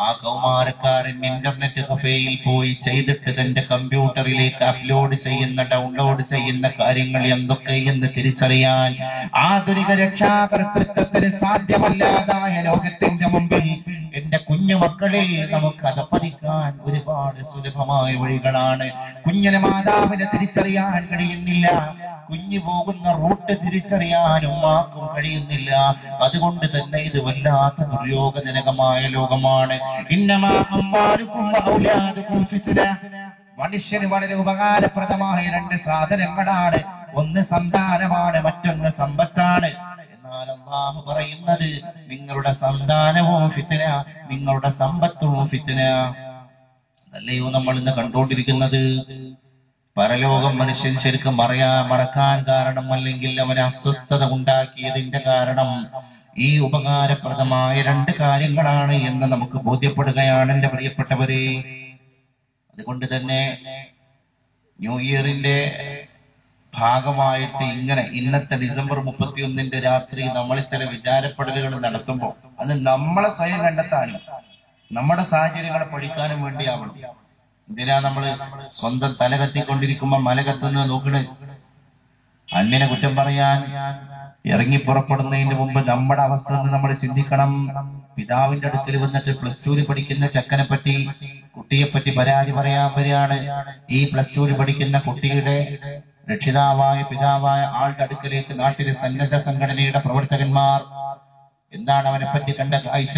ആ കൗമാരക്കാരൻ ഇന്റർനെറ്റ് കഫേയിൽ പോയി ചെയ്തിട്ട് തന്റെ കമ്പ്യൂട്ടറിലേക്ക് അപ്ലോഡ് ചെയ്യുന്ന ഡൗൺലോഡ് ചെയ്യുന്ന കാര്യങ്ങൾ എന്തൊക്കെയെന്ന് തിരിച്ചറിയാൻ ആധുനിക രക്ഷാകർതൃത്വത്തിന് സാധ്യമല്ലാതായ ലോകത്തിന്റെ മുമ്പിൽ എന്റെ കുഞ്ഞുമക്കളെ നമുക്ക് അതപ്പതിക്കാൻ ഒരുപാട് സുലഭമായ വഴികളാണ്. കുഞ്ഞിനെ മാതാവിനെ തിരിച്ചറിയാൻ കഴിയുന്നില്ല. കുഞ്ഞു പോകുന്ന റൂട്ട് തിരിച്ചറിയാൻ ഉമ്മാക്കും കഴിയുന്നില്ല. അതുകൊണ്ട് തന്നെ ഇത് വല്ലാത്ത ദുര്യോഗജനകമായ ലോകമാണ്. ഇന്നമാ അമ്വാലുക്കും ഔലാദുക്കും ഫിത്ന. മനുഷ്യന് വളരെ ഉപകാരപ്രദമായ 2 സാധനങ്ങളാണ്. ഒന്ന് സന്താനമാണ്, മറ്റൊന്ന് സമ്പത്താണ്. എന്നാൽ അല്ലാഹു പറയുന്നത് നിങ്ങളുടെ സന്താനവും ഫിത്ന, നിങ്ങളുടെ സമ്പത്തും ഫിത്ന. അതല്ലയോ നമ്മൾ ഇന്ന് കണ്ടുകൊണ്ടിരിക്കുന്നത്. പരലോകം മനുഷ്യൻ ശരിക്കും മറക്കാൻ കാരണം, അല്ലെങ്കിൽ അവന് അസ്വസ്ഥത ഉണ്ടാക്കിയതിന്റെ കാരണം ഈ ഉപകാരപ്രദമായ 2 കാര്യങ്ങളാണ് എന്ന് നമുക്ക് ബോധ്യപ്പെടുകയാണ് എന്റെ പ്രിയപ്പെട്ടവരെ. അതുകൊണ്ട് തന്നെ ന്യൂ ഇയറിന്റെ ഭാഗമായിട്ട് ഇന്നത്തെ ഡിസംബർ 31 രാത്രി നമ്മൾ ചില വിചാരപ്പെടലുകൾ നടത്തുമ്പോൾ അത് നമ്മളെ സ്വയം കണ്ടെത്താനും നമ്മുടെ സാഹചര്യങ്ങളെ പഠിക്കാനും വേണ്ടിയാവണം. എന്തിനാ നമ്മള് സ്വന്തം തല കത്തിക്കൊണ്ടിരിക്കുമ്പോ മല കത്തുന്നത് നോക്കണ്? അന്യനെ കുറ്റം പറയാൻ ഇറങ്ങി പുറപ്പെടുന്നതിന് മുമ്പ് നമ്മുടെ അവസ്ഥ ഒന്ന് നമ്മൾ ചിന്തിക്കണം. പിതാവിന്റെ അടുക്കൽ വന്നിട്ട് +2 പഠിക്കുന്ന ചെക്കനെ പറ്റി, കുട്ടിയെപ്പറ്റി പരാതി പറയാൻ വരികയാണ്. ഈ +2 പഠിക്കുന്ന കുട്ടിയുടെ രക്ഷിതാവായ പിതാവായ ആളുടെ അടുക്കലേക്ക് നാട്ടിലെ സന്നദ്ധ സംഘടനയുടെ പ്രവർത്തകന്മാർ എന്താണ് അവനെ പറ്റി കണ്ട കാഴ്ച?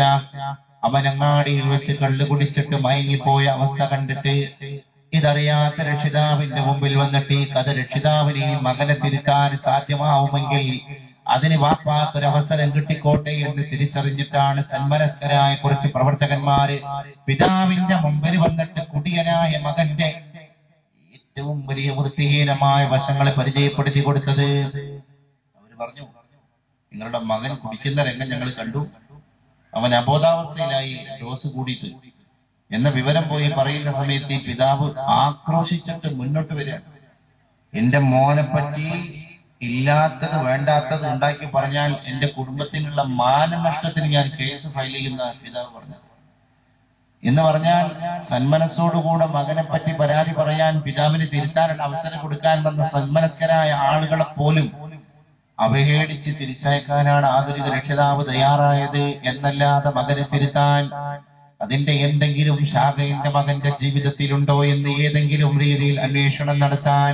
അവൻ അങ്ങാടിയിൽ വെച്ച് കള്ളു കുടിച്ചിട്ട് മയങ്ങിപ്പോയ അവസ്ഥ കണ്ടിട്ട് ഇതറിയാത്ത രക്ഷിതാവിന്റെ മുമ്പിൽ വന്നിട്ട് ഈ കഥ രക്ഷിതാവിന് ഈ മകനെ തിരുത്താൻ സാധ്യമാവുമെങ്കിൽ അതിന് വാപ്പാക്കൊരവസരം കിട്ടിക്കോട്ടെ എന്ന് തിരിച്ചറിഞ്ഞിട്ടാണ് സന്മനസ്കരായ കുറച്ച് പ്രവർത്തകന്മാര് പിതാവിന്റെ മുമ്പിൽ വന്നിട്ട് കുടിയനായ മകന്റെ ഏറ്റവും വലിയ വൃത്തിഹീനമായ വശങ്ങളെ പരിചയപ്പെടുത്തി കൊടുത്തത്. അവര് പറഞ്ഞു, നിങ്ങളുടെ മകൻ കുടിക്കുന്ന രംഗം ഞങ്ങൾ കണ്ടു, അവൻ അബോധാവസ്ഥയിലായി ഡോസ് കൂടിയിട്ട് എന്ന വിവരം പോയി പറയുന്ന സമയത്ത് ഈ പിതാവ് ആക്രോശിച്ചിട്ട് മുന്നോട്ട് വരിക. എന്റെ മോനെ പറ്റി ഇല്ലാത്തത് വേണ്ടാത്തത് ഉണ്ടാക്കി പറഞ്ഞാൽ എന്റെ കുടുംബത്തിനുള്ള മാനനഷ്ടത്തിന് ഞാൻ കേസ് ഫയൽ ചെയ്യുന്ന പിതാവ് പറഞ്ഞു. എന്ന് പറഞ്ഞാൽ സന്മനസ്സോടുകൂടെ മകനെ പറ്റി പരാതി പറയാൻ പിതാവിന് തിരുത്താനുള്ള അവസരം കൊടുക്കാൻ വന്ന സന്മനസ്കരായ ആളുകളെ പോലും അവഹേളിച്ച് തിരിച്ചയക്കാനാണ് ആധുനിക രക്ഷിതാവ് തയ്യാറായത് എന്നല്ലാതെ മകനെ തിരുത്താൻ അതിന്റെ എന്തെങ്കിലും ശാഖ എന്റെ മകന്റെ ജീവിതത്തിലുണ്ടോ എന്ന് ഏതെങ്കിലും രീതിയിൽ അന്വേഷണം നടത്താൻ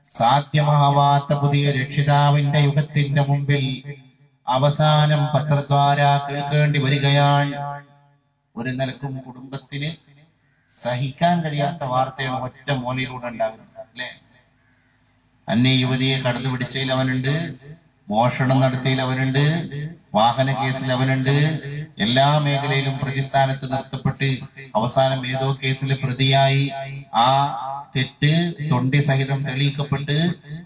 സാധ്യമാവാത്ത പുതിയ രക്ഷിതാവിന്റെ യുഗത്തിന്റെ മുമ്പിൽ അവസാനം പത്രദ്വാര കേൾക്കേണ്ടി വരികയാണ്. ഒരു നിലക്കും കുടുംബത്തിന് സഹിക്കാൻ കഴിയാത്ത വാർത്തയാണ് ഒറ്റ മോനിലൂടെ ഉണ്ടാകുന്നത്, അല്ലെ? അന്യ യുവതിയെ കടന്നു പിടിച്ചതിൽ അവനുണ്ട്, മോഷണം നടത്തിയതിൽ അവനുണ്ട്, വാഹന കേസിൽ അവനുണ്ട്, എല്ലാ മേഖലയിലും പ്രതിസ്ഥാനത്ത് നിർത്തപ്പെട്ട് അവസാനം ഏതോ കേസിൽ പ്രതിയായി ആ തെറ്റ് തൊണ്ടി സഹിതം തെളിയിക്കപ്പെട്ട്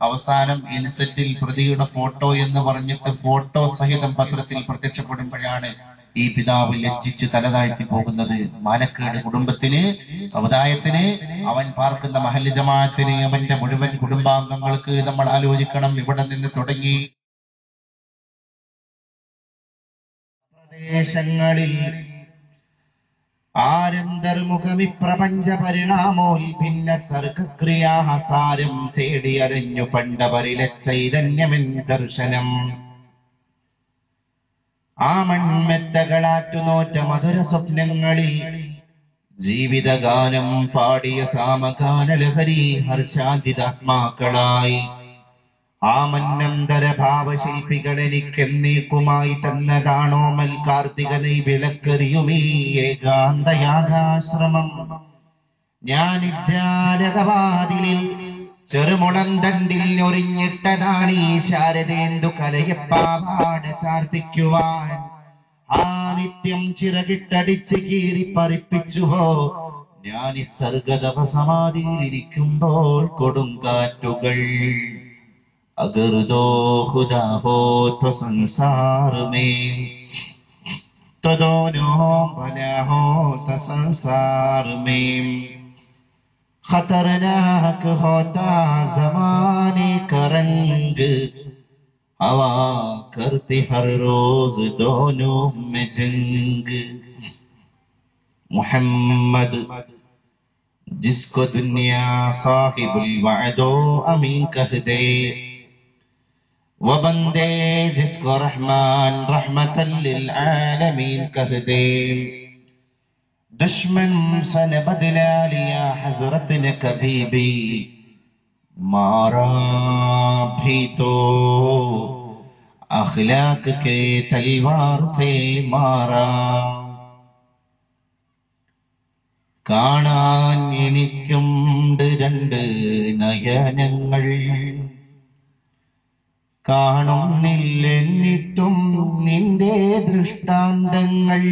അവസാനം ഇൻസെറ്റിൽ പ്രതിയുടെ ഫോട്ടോ എന്ന് പറഞ്ഞിട്ട് ഫോട്ടോ സഹിതം പത്രത്തിൽ പ്രത്യക്ഷപ്പെടുമ്പോഴാണ് ഈ പിതാവ് ലജ്ജിച്ച് തലതാഴ്ത്തി പോകുന്നത്. മാനക്കേട് കുടുംബത്തിന്, സമുദായത്തിന്, അവൻ പാർക്കുന്ന മഹല്ല് ജമാഅത്തിന്, അവന്റെ മുഴുവൻ കുടുംബാംഗങ്ങൾക്ക്. നമ്മൾ ആലോചിക്കണം, ഇവിടെ നിന്ന് തുടങ്ങി പ്രദേശങ്ങളിൽ ആരന്തർമുഖമി പ്രപഞ്ച പരിണാമോൽഭിന്ന സർഗക്രിയാഹസാരം തേടിയറിഞ്ഞു പണ്ടവരിലെ ചൈതന്യമെൻ ദർശനം. ആ മൺമെത്തകളാറ്റുനോറ്റ മധുര സ്വപ്നങ്ങളിൽ ജീവിതഗാനം പാടിയ സാമഗാനലഹരി ഹർഷാന്തിതാത്മാക്കളായി ആ മന്നന്തര ഭാവശില്പികൾ എനിക്കെന്നേക്കുമായി തന്നതാണോമൽ കാർത്തിക വിളക്കെറിയുമീ ഏകാന്തയാഗാശ്രമം. ഞാനിജാലകവാതിലിൽ ചെറുമുളന്തണ്ടിൽ ഞൊറിഞ്ഞിട്ടതാണ് ഈ ശാരദേന്ദു കലയപ്പാവാട ചാർത്തിക്കുവാൻ. ആ നിത്യം ചിറകിട്ടടിച്ച് കീറി പറിപ്പിച്ചുവോ ഞാൻ ഈ സർഗതപ സമാധിയിലിരിക്കുമ്പോൾ കൊടുങ്കാറ്റുകൾ. अगर दो खुदा हो तो संसार में, तो दोनों भला हो तो संसार में. खतरनाक होता जमाने का रंग, हवा करती हर रोज दोनों में जंग. मोहम्मद जिसको दुनिया साहिबुल वअदो अमीन कह दे, वो बंदे जिसको रहमान रहमतल लिल आलमीन कह दे. दुश्मन से न बदला लिया हजरत ने कभी भी, मारा भी तो अखलाक के तलवार से मारा. കാണാൻ എനിക്കുണ്ട് രണ്ട് നയനങ്ങൾ, കാണുന്നില്ലെന്നിട്ടും നിന്റെ ദൃഷ്ടാന്തങ്ങൾ.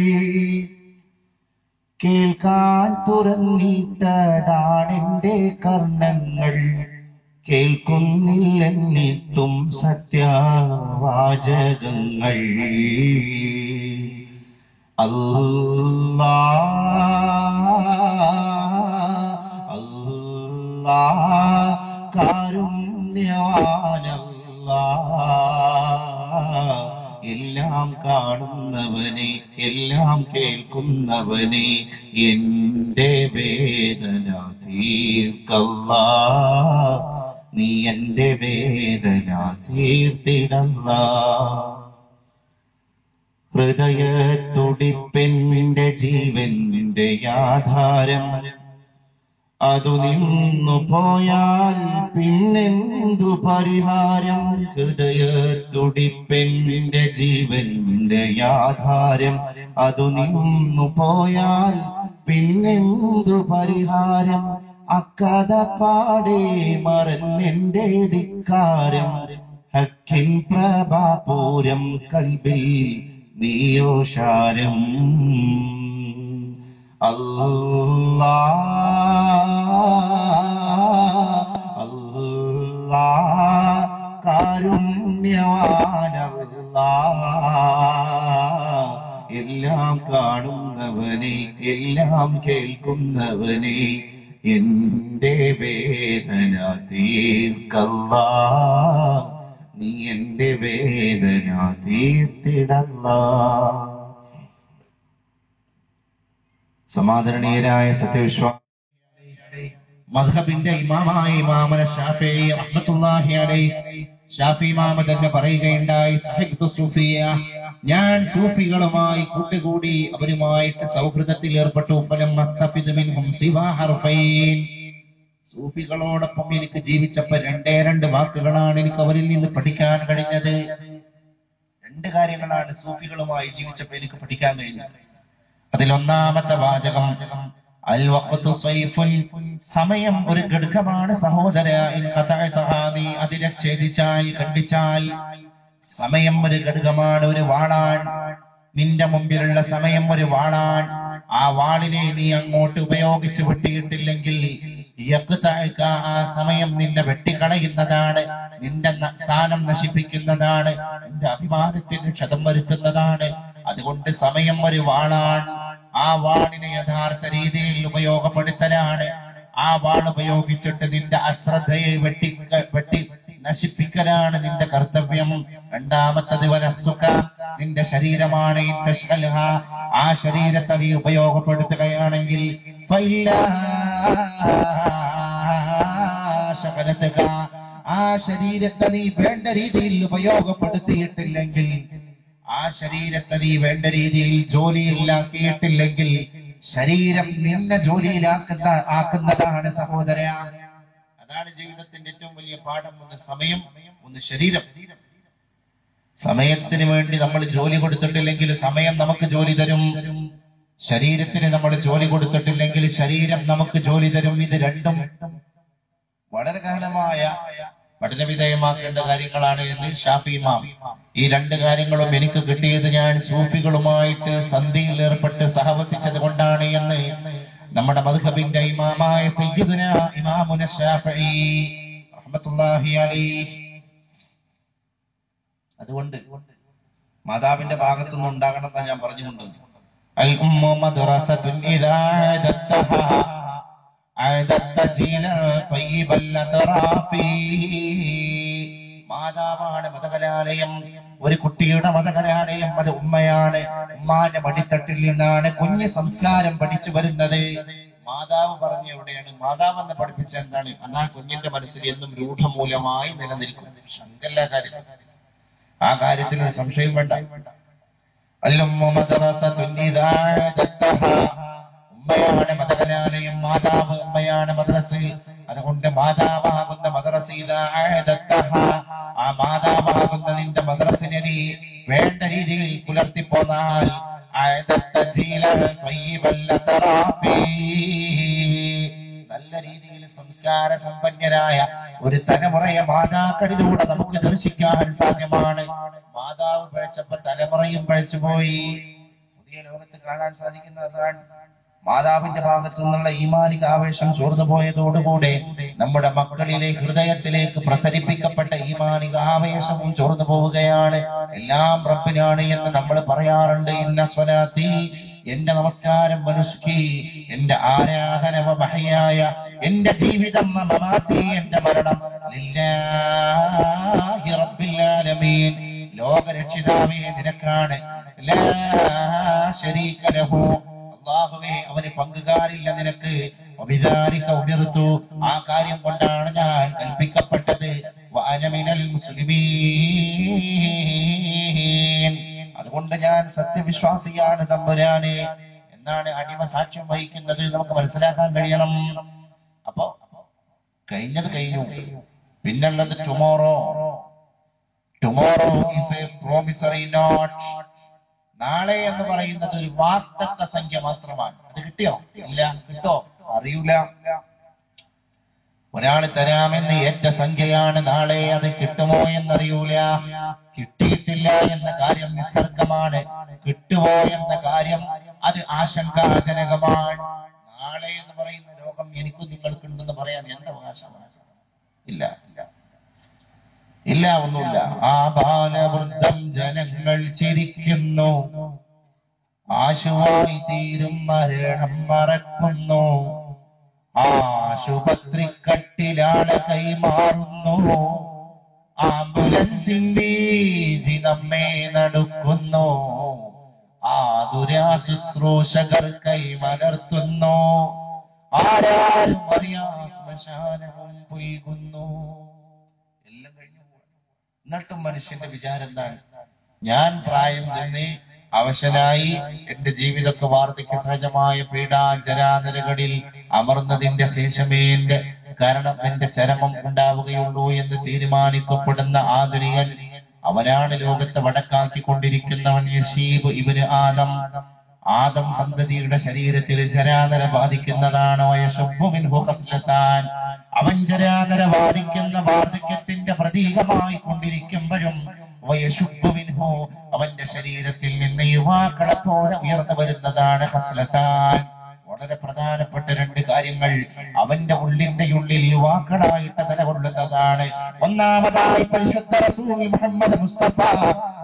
കേൾക്കാൻ തുറന്നിട്ടതാണെന്റെ കർണങ്ങൾ, കേൾക്കുന്നില്ലെന്നിട്ടും സത്യവാചകങ്ങൾ. എല്ലാം കാണുന്നവനെ, എല്ലാം കേൾക്കുന്നവനെ, എന്റെ വേദന തീർക്കല്ലാ, നീ എന്റെ വേദന തീർത്തിടല്ലാ. ഹൃദയത്തുടിപ്പെന്റെ ജീവന്റെ ആധാരം, അതു നിന്നു പോയാൽ പിന്നെന്തു പരിഹാരം. ഹൃദയത്തുടിപ്പെന്റെ ജീവന്റെ ആധാരം, അതു നിന്നു പോയാൽ പിന്നെന്തു പരിഹാരം. അക്കഥ പാടേ മറന്നെന്റെ ധിക്കാരം ഹക്കിൻ പ്രഭാപൂരം കൽബിൽ നീയോഷാരം കാരുണ്യവാനവല്ലാ എല്ലാം കാണുന്നവനെ എല്ലാം കേൾക്കുന്നവനെ എന്റെ വേദന തീർക്കല്ലാ നീ എന്റെ വേദന തീർത്തിടല്ലാ. സമാദരണീയരായ സത്യവിശ്വാസ മദ്ഹബിന്റെ ഇമാമായ ഇമാമന ശാഫിഈ റഹ്മത്തുള്ളാഹി അലൈഹി, ശാഫി ഇമാമ തന്നെ പറയുകയുണ്ടായി, സഹിബ്തു സൂഫിയ, ഞാൻ സൂഫികളുമായി കൂട്ടുകൂടി അവരുമായിട്ട് സൗഹൃദത്തിൽ ഏർപ്പെട്ടു. ഫലം മസ്തഫിദ് മിൻഹും സിവാ ഹർഫൈൻ, സൂഫികളോടൊപ്പം എനിക്ക് ജീവിച്ചപ്പോ രണ്ട് വാക്കുകളാണ് എനിക്ക് അവരിൽ നിന്ന് പഠിക്കാൻ കഴിഞ്ഞത്. രണ്ട് കാര്യങ്ങളാണ് സൂഫികളുമായി ജീവിച്ചപ്പോ എനിക്ക് പഠിക്കാൻ കഴിഞ്ഞത്. അതിലൊന്നാമത്തെ വാചകം അൽ വഖ്തു സൈഫുൻ, സമയം ഒരു ഘടകമാണ് സഹോദര. ഇൻ ഖതഅതഹാ, നീ അതിനെ ഛേദിച്ചാൽ ഖണ്ഡിച്ചാൽ, സമയം ഒരു ഘടകമാണ്, ഒരു വാളാൻ. നിന്റെ മുമ്പിലുള്ള സമയം ഒരു വാളാൻ. ആ വാളിനെ നീ അങ്ങോട്ട് ഉപയോഗിച്ച് വെട്ടിയിട്ടില്ലെങ്കിൽ ആ സമയം നിന്നെ വെട്ടിക്കളയുന്നതാണ്, നിന്റെ സ്ഥാനം നശിപ്പിക്കുന്നതാണ്, നിന്റെ അഭിമാനത്തിന് ക്ഷതം വരുത്തുന്നതാണ്. അതുകൊണ്ട് സമയം ഒരു വാളാണ്. ആ വാളിനെ യഥാർത്ഥ രീതിയിൽ ഉപയോഗപ്പെടുത്തലാണ്. ആ വാൾ ഉപയോഗിച്ചിട്ട് നിന്റെ അശ്രദ്ധയെ വെട്ടി നശിപ്പിക്കലാണ് നിന്റെ കർത്തവ്യം. രണ്ടാമത്തത് വനഫ്സുക, നിന്റെ ശരീരമാണ്. ആ ശരീരത്തെ നീ ഉപയോഗപ്പെടുത്തുകയാണെങ്കിൽ ആ ശരീരത്തെ നീ വേണ്ട രീതിയിൽ ഉപയോഗപ്പെടുത്തിയിട്ടില്ലെങ്കിൽ, ആ ശരീരത്തെ നീ വേണ്ട രീതിയിൽ ജോലിയിലാക്കിയിട്ടില്ലെങ്കിൽ ശരീരം നിന്നെ ജോലിയിലാക്കുന്നതാണ് സഹോദര. അതാണ് ജീവിതത്തിന്റെ ഏറ്റവും വലിയ പാഠം. ഒന്ന് സമയം, ഒന്ന് ശരീരം. സമയത്തിന് വേണ്ടി നമ്മൾ ജോലി കൊടുത്തിട്ടില്ലെങ്കിൽ സമയം നമുക്ക് ജോലി തരും. ശരീരത്തിന് നമ്മൾ ജോലി കൊടുത്തിട്ടില്ലെങ്കിൽ ശരീരം നമുക്ക് ജോലി തരും. ഇത് രണ്ടും വളരെ കാലമായ പഠനവിധേയമാക്കേണ്ട കാര്യങ്ങളാണ് എന്ന് ശാഫി ഇമാം. ഈ രണ്ട് കാര്യങ്ങളും എനിക്ക് കിട്ടിയത് ഞാൻ സൂഫികളുമായിട്ട് സന്ധിയിൽ ഏർപ്പെട്ട് സഹവസിച്ചത് കൊണ്ടാണ് എന്ന് നമ്മുടെ മദ്ഹബിന്റെ ഇമാമായ സയ്യിദുനാ ഇമാമുന ശാഫിഈ റഹ്മത്തുള്ളാഹി അലൈഹി. അതുകൊണ്ട് മാതാവിന്റെ ഭാഗത്തുനിന്ന് ഉണ്ടാകണമെന്ന് ഞാൻ പറഞ്ഞുകൊണ്ട്, അൽ ഉമ്മു മദ്റസത്തുൻ ഇദാ അദത്തഹാ അദത്ത ജീലാ തയ്യിബൽ അത്റാഫി. മാതാവാണ് മതകലാലയം. ഒരു കുട്ടിയുടെ മതകലാലയം അത് ഉമ്മയാണ്. ഉമ്മാന്റെ മടിത്തട്ടിൽ നിന്നാണ് കുഞ്ഞ് സംസ്കാരം പഠിച്ചു വരുന്നത്. മാതാവ് പറഞ്ഞ എവിടെയാണ്? മാതാവ് എന്ന് പഠിപ്പിച്ച എന്താണ്? ആ കുഞ്ഞിന്റെ മനസ്സിൽ എന്നും രൂഢമൂലമായി നിലനിൽക്കും. ശങ്കല്ല കാര്യം, ആ കാര്യത്തിൽ ഒരു സംശയം വേണ്ട. ഉമ്മയാണ് മതകലാലയം, മാതാവ് ഉമ്മയാണ് മദ്രസ. അതുകൊണ്ട് മാതാവാകുന്ന മദ്രസ, ആ മാതാവാകുന്നതിന്റെ മദ്രസിനെ നീ വേണ്ട രീതിയിൽ പുലർത്തിപ്പോന്നാൽ നല്ല രീതിയിൽ സംസ്കാര സമ്പന്നരായ ഒരു തലമുറയെ മാതാക്കളിലൂടെ നമുക്ക് ദർശിക്കാൻ സാധ്യമാണ്. മാതാവ് പഴച്ചപ്പോ തലമുറയും പഴച്ചുപോയി. പുതിയ ലോകത്ത് കാണാൻ സാധിക്കുന്നതാണ്. മാതാവിന്റെ ഭാഗത്തു നിന്നുള്ള ഈമാനിക ആവേശം ചോർന്നു പോയതോടുകൂടെ നമ്മുടെ മക്കളിലെ ഹൃദയത്തിലേക്ക് പ്രസരിപ്പിക്കപ്പെട്ട ഈമാനിക ആവേശവും ചോർന്നു പോവുകയാണ്. എല്ലാം റബ്ബിനാണ് എന്ന് നമ്മൾ പറയാറുണ്ട്. ഇന്ന സ്വലാത്തി, എന്റെ നമസ്കാരം, വനുസ്കി, എന്റെ ആരാധന, വമഹയായ, എന്റെ ജീവിതം, മമാതി, എന്റെ മരണം, ലില്ലാഹി റബ്ബിൽ ആലമീൻ, ലോകരക്ഷിതാവേ നിനക്കാണ്. ലാ ശരീക ലഹു, അല്ലാഹുവേ അവന് പങ്കുകാരില്ല നിനക്ക്. വബിദാലിക ഉമിർതു, ആ കാര്യം കൊണ്ടാണ് ഞാൻ കൽപ്പിക്കപ്പെട്ടത്. വഅന മിനൽ മുസ്ലിമീൻ, അതുകൊണ്ട് ഞാൻ സത്യവിശ്വാസിയാണ് തമ്പുരാനെ എന്നാണ് അടിമ സാക്ഷ്യം വഹിക്കുന്നത്. നമുക്ക് മനസ്സിലാക്കാൻ കഴിയണം. അപ്പോ കഴിഞ്ഞത് കഴിഞ്ഞു. പിന്നുള്ളത് tomorrow. Tomorrow is A promissory note. നാളെ എന്ന് പറയുന്നത് ഒരു വാർദ്ധക്യ സംഖ്യ മാത്രമാണ്. അത് കിട്ടിയോ? ഇല്ല. കിട്ടോ? അറിയൂല. ഒരാൾ തരാമെന്ന് ഏറ്റ സംഖ്യയാണ്, നാളെ അത് കിട്ടുമോ എന്നറിയൂല. കിട്ടിയിട്ടില്ല എന്ന കാര്യം നിസ്തർക്കമാണ്, കിട്ടുമോ എന്ന കാര്യം അത് ആശങ്കാജനകമാണ്. നാളെ എന്ന് പറയുന്ന ലോകം എനിക്കും നിങ്ങൾക്കുണ്ടെന്ന് പറയാൻ എന്ത് അവകാശമാണ്? ഇല്ല ഇല്ല ഇല്ല, ഒന്നുമില്ല. ആ ബാലവൃദ്ധം ജനങ്ങൾ ചിരിക്കുന്നു, ആശുവായി തീരും മരണം മറക്കുന്നു, ആശുപത്രിക്കട്ടിലാണ് കൈമാറുന്നു, ആംബുലൻസിന്റെ നമ്മെ നടുക്കുന്നു, ആതുരാശുശ്രൂഷകർ കൈമലർത്തുന്നു, ആരാരും അറിയാ ശ്മശാനവും പുൽകുന്നു. എല്ലാം കഴിഞ്ഞു പോവാ. എന്നിട്ടും മനുഷ്യന്റെ വിചാരം എന്താണ്? ഞാൻ പ്രായം ചെന്ന് അവശനായി എന്റെ ജീവിതമൊക്കെ വാർദ്ധക്യ സഹജമായ പീഡാചരാതരകളിൽ അമർന്നതിന്റെ ശേഷമേ എന്റെ ചരമം ഉണ്ടാവുകയുള്ളൂ എന്ന് തീരുമാനിക്കപ്പെടുന്ന ആധുനികൻ, അവനാണ് ലോകത്തെ വടക്കാക്കിക്കൊണ്ടിരിക്കുന്നവൻ. യശീബ് ഇബ്നു ആദം സന്തതിയുടെ ശരീരത്തിൽ ജരാതര ബാധിക്കുന്നതാണ്. അവൻ ജരാതര ബാധിക്കുന്ന വാർദ്ധക്യത്തിന്റെ പ്രതീകമായി കൊണ്ടിരിക്കുമ്പോഴും അവന്റെ ശരീരത്തിൽ നിന്ന് യുവാക്കളെ പോലെ ഉയർന്നു വരുന്നതാണ് ഹസ്ലത്താൻ. വളരെ പ്രധാനപ്പെട്ട രണ്ട് കാര്യങ്ങൾ അവന്റെ ഉള്ളിൽ യുവാക്കളായിട്ട് നിലകൊള്ളുന്നതാണ്. ഒന്നാമതായി പരിശുദ്ധ റസൂൽ മുഹമ്മദ് മുസ്തഫ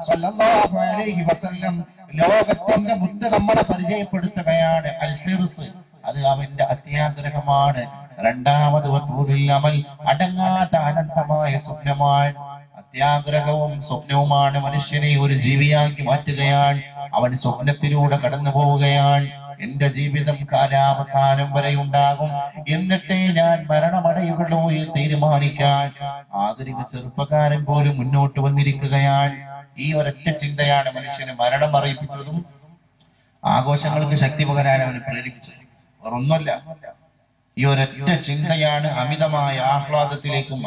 സ്വല്ലല്ലാഹു അലൈഹി വസല്ലം ലോകത്തിന്റെ മുത്ത് നമ്മളെ പരിചയപ്പെടുത്തുകയാണ്. അൽ ഹിർസ്, അത് അവന്റെ അത്യാഗ്രഹമാണ്. രണ്ടാമത് വതൂലുൽ അമൽ, അടങ്ങാത്ത അനന്തമായ സ്വപ്നമാണ്. അത്യാഗ്രഹവും സ്വപ്നവുമാണ് മനുഷ്യനെ ഒരു ജീവിയാക്കി മാറ്റുകയാണ്. അവൻ സ്വപ്നത്തിലൂടെ കടന്നു പോവുകയാണ്. എന്റെ ജീവിതം കാലാവസാനം വരെ ഉണ്ടാകും, എന്നിട്ടേ ഞാൻ മരണമടയുള്ളൂ എന്ന് തീരുമാനിക്കാൻ ആധുനിക ചെറുപ്പക്കാരൻ പോലും മുന്നോട്ട് വന്നിരിക്കുകയാണ്. ഈ ഒരൊറ്റ ചിന്തയാണ് മനുഷ്യനെ മരണം അറിയിപ്പിച്ചതും ആഘോഷങ്ങൾക്ക് ശക്തി പകരാൻ അവന് പ്രേരിപ്പിച്ചത്. വേറൊന്നുമല്ല, ഈ ഒരൊറ്റ ചിന്തയാണ് അമിതമായ ആഹ്ലാദത്തിലേക്കും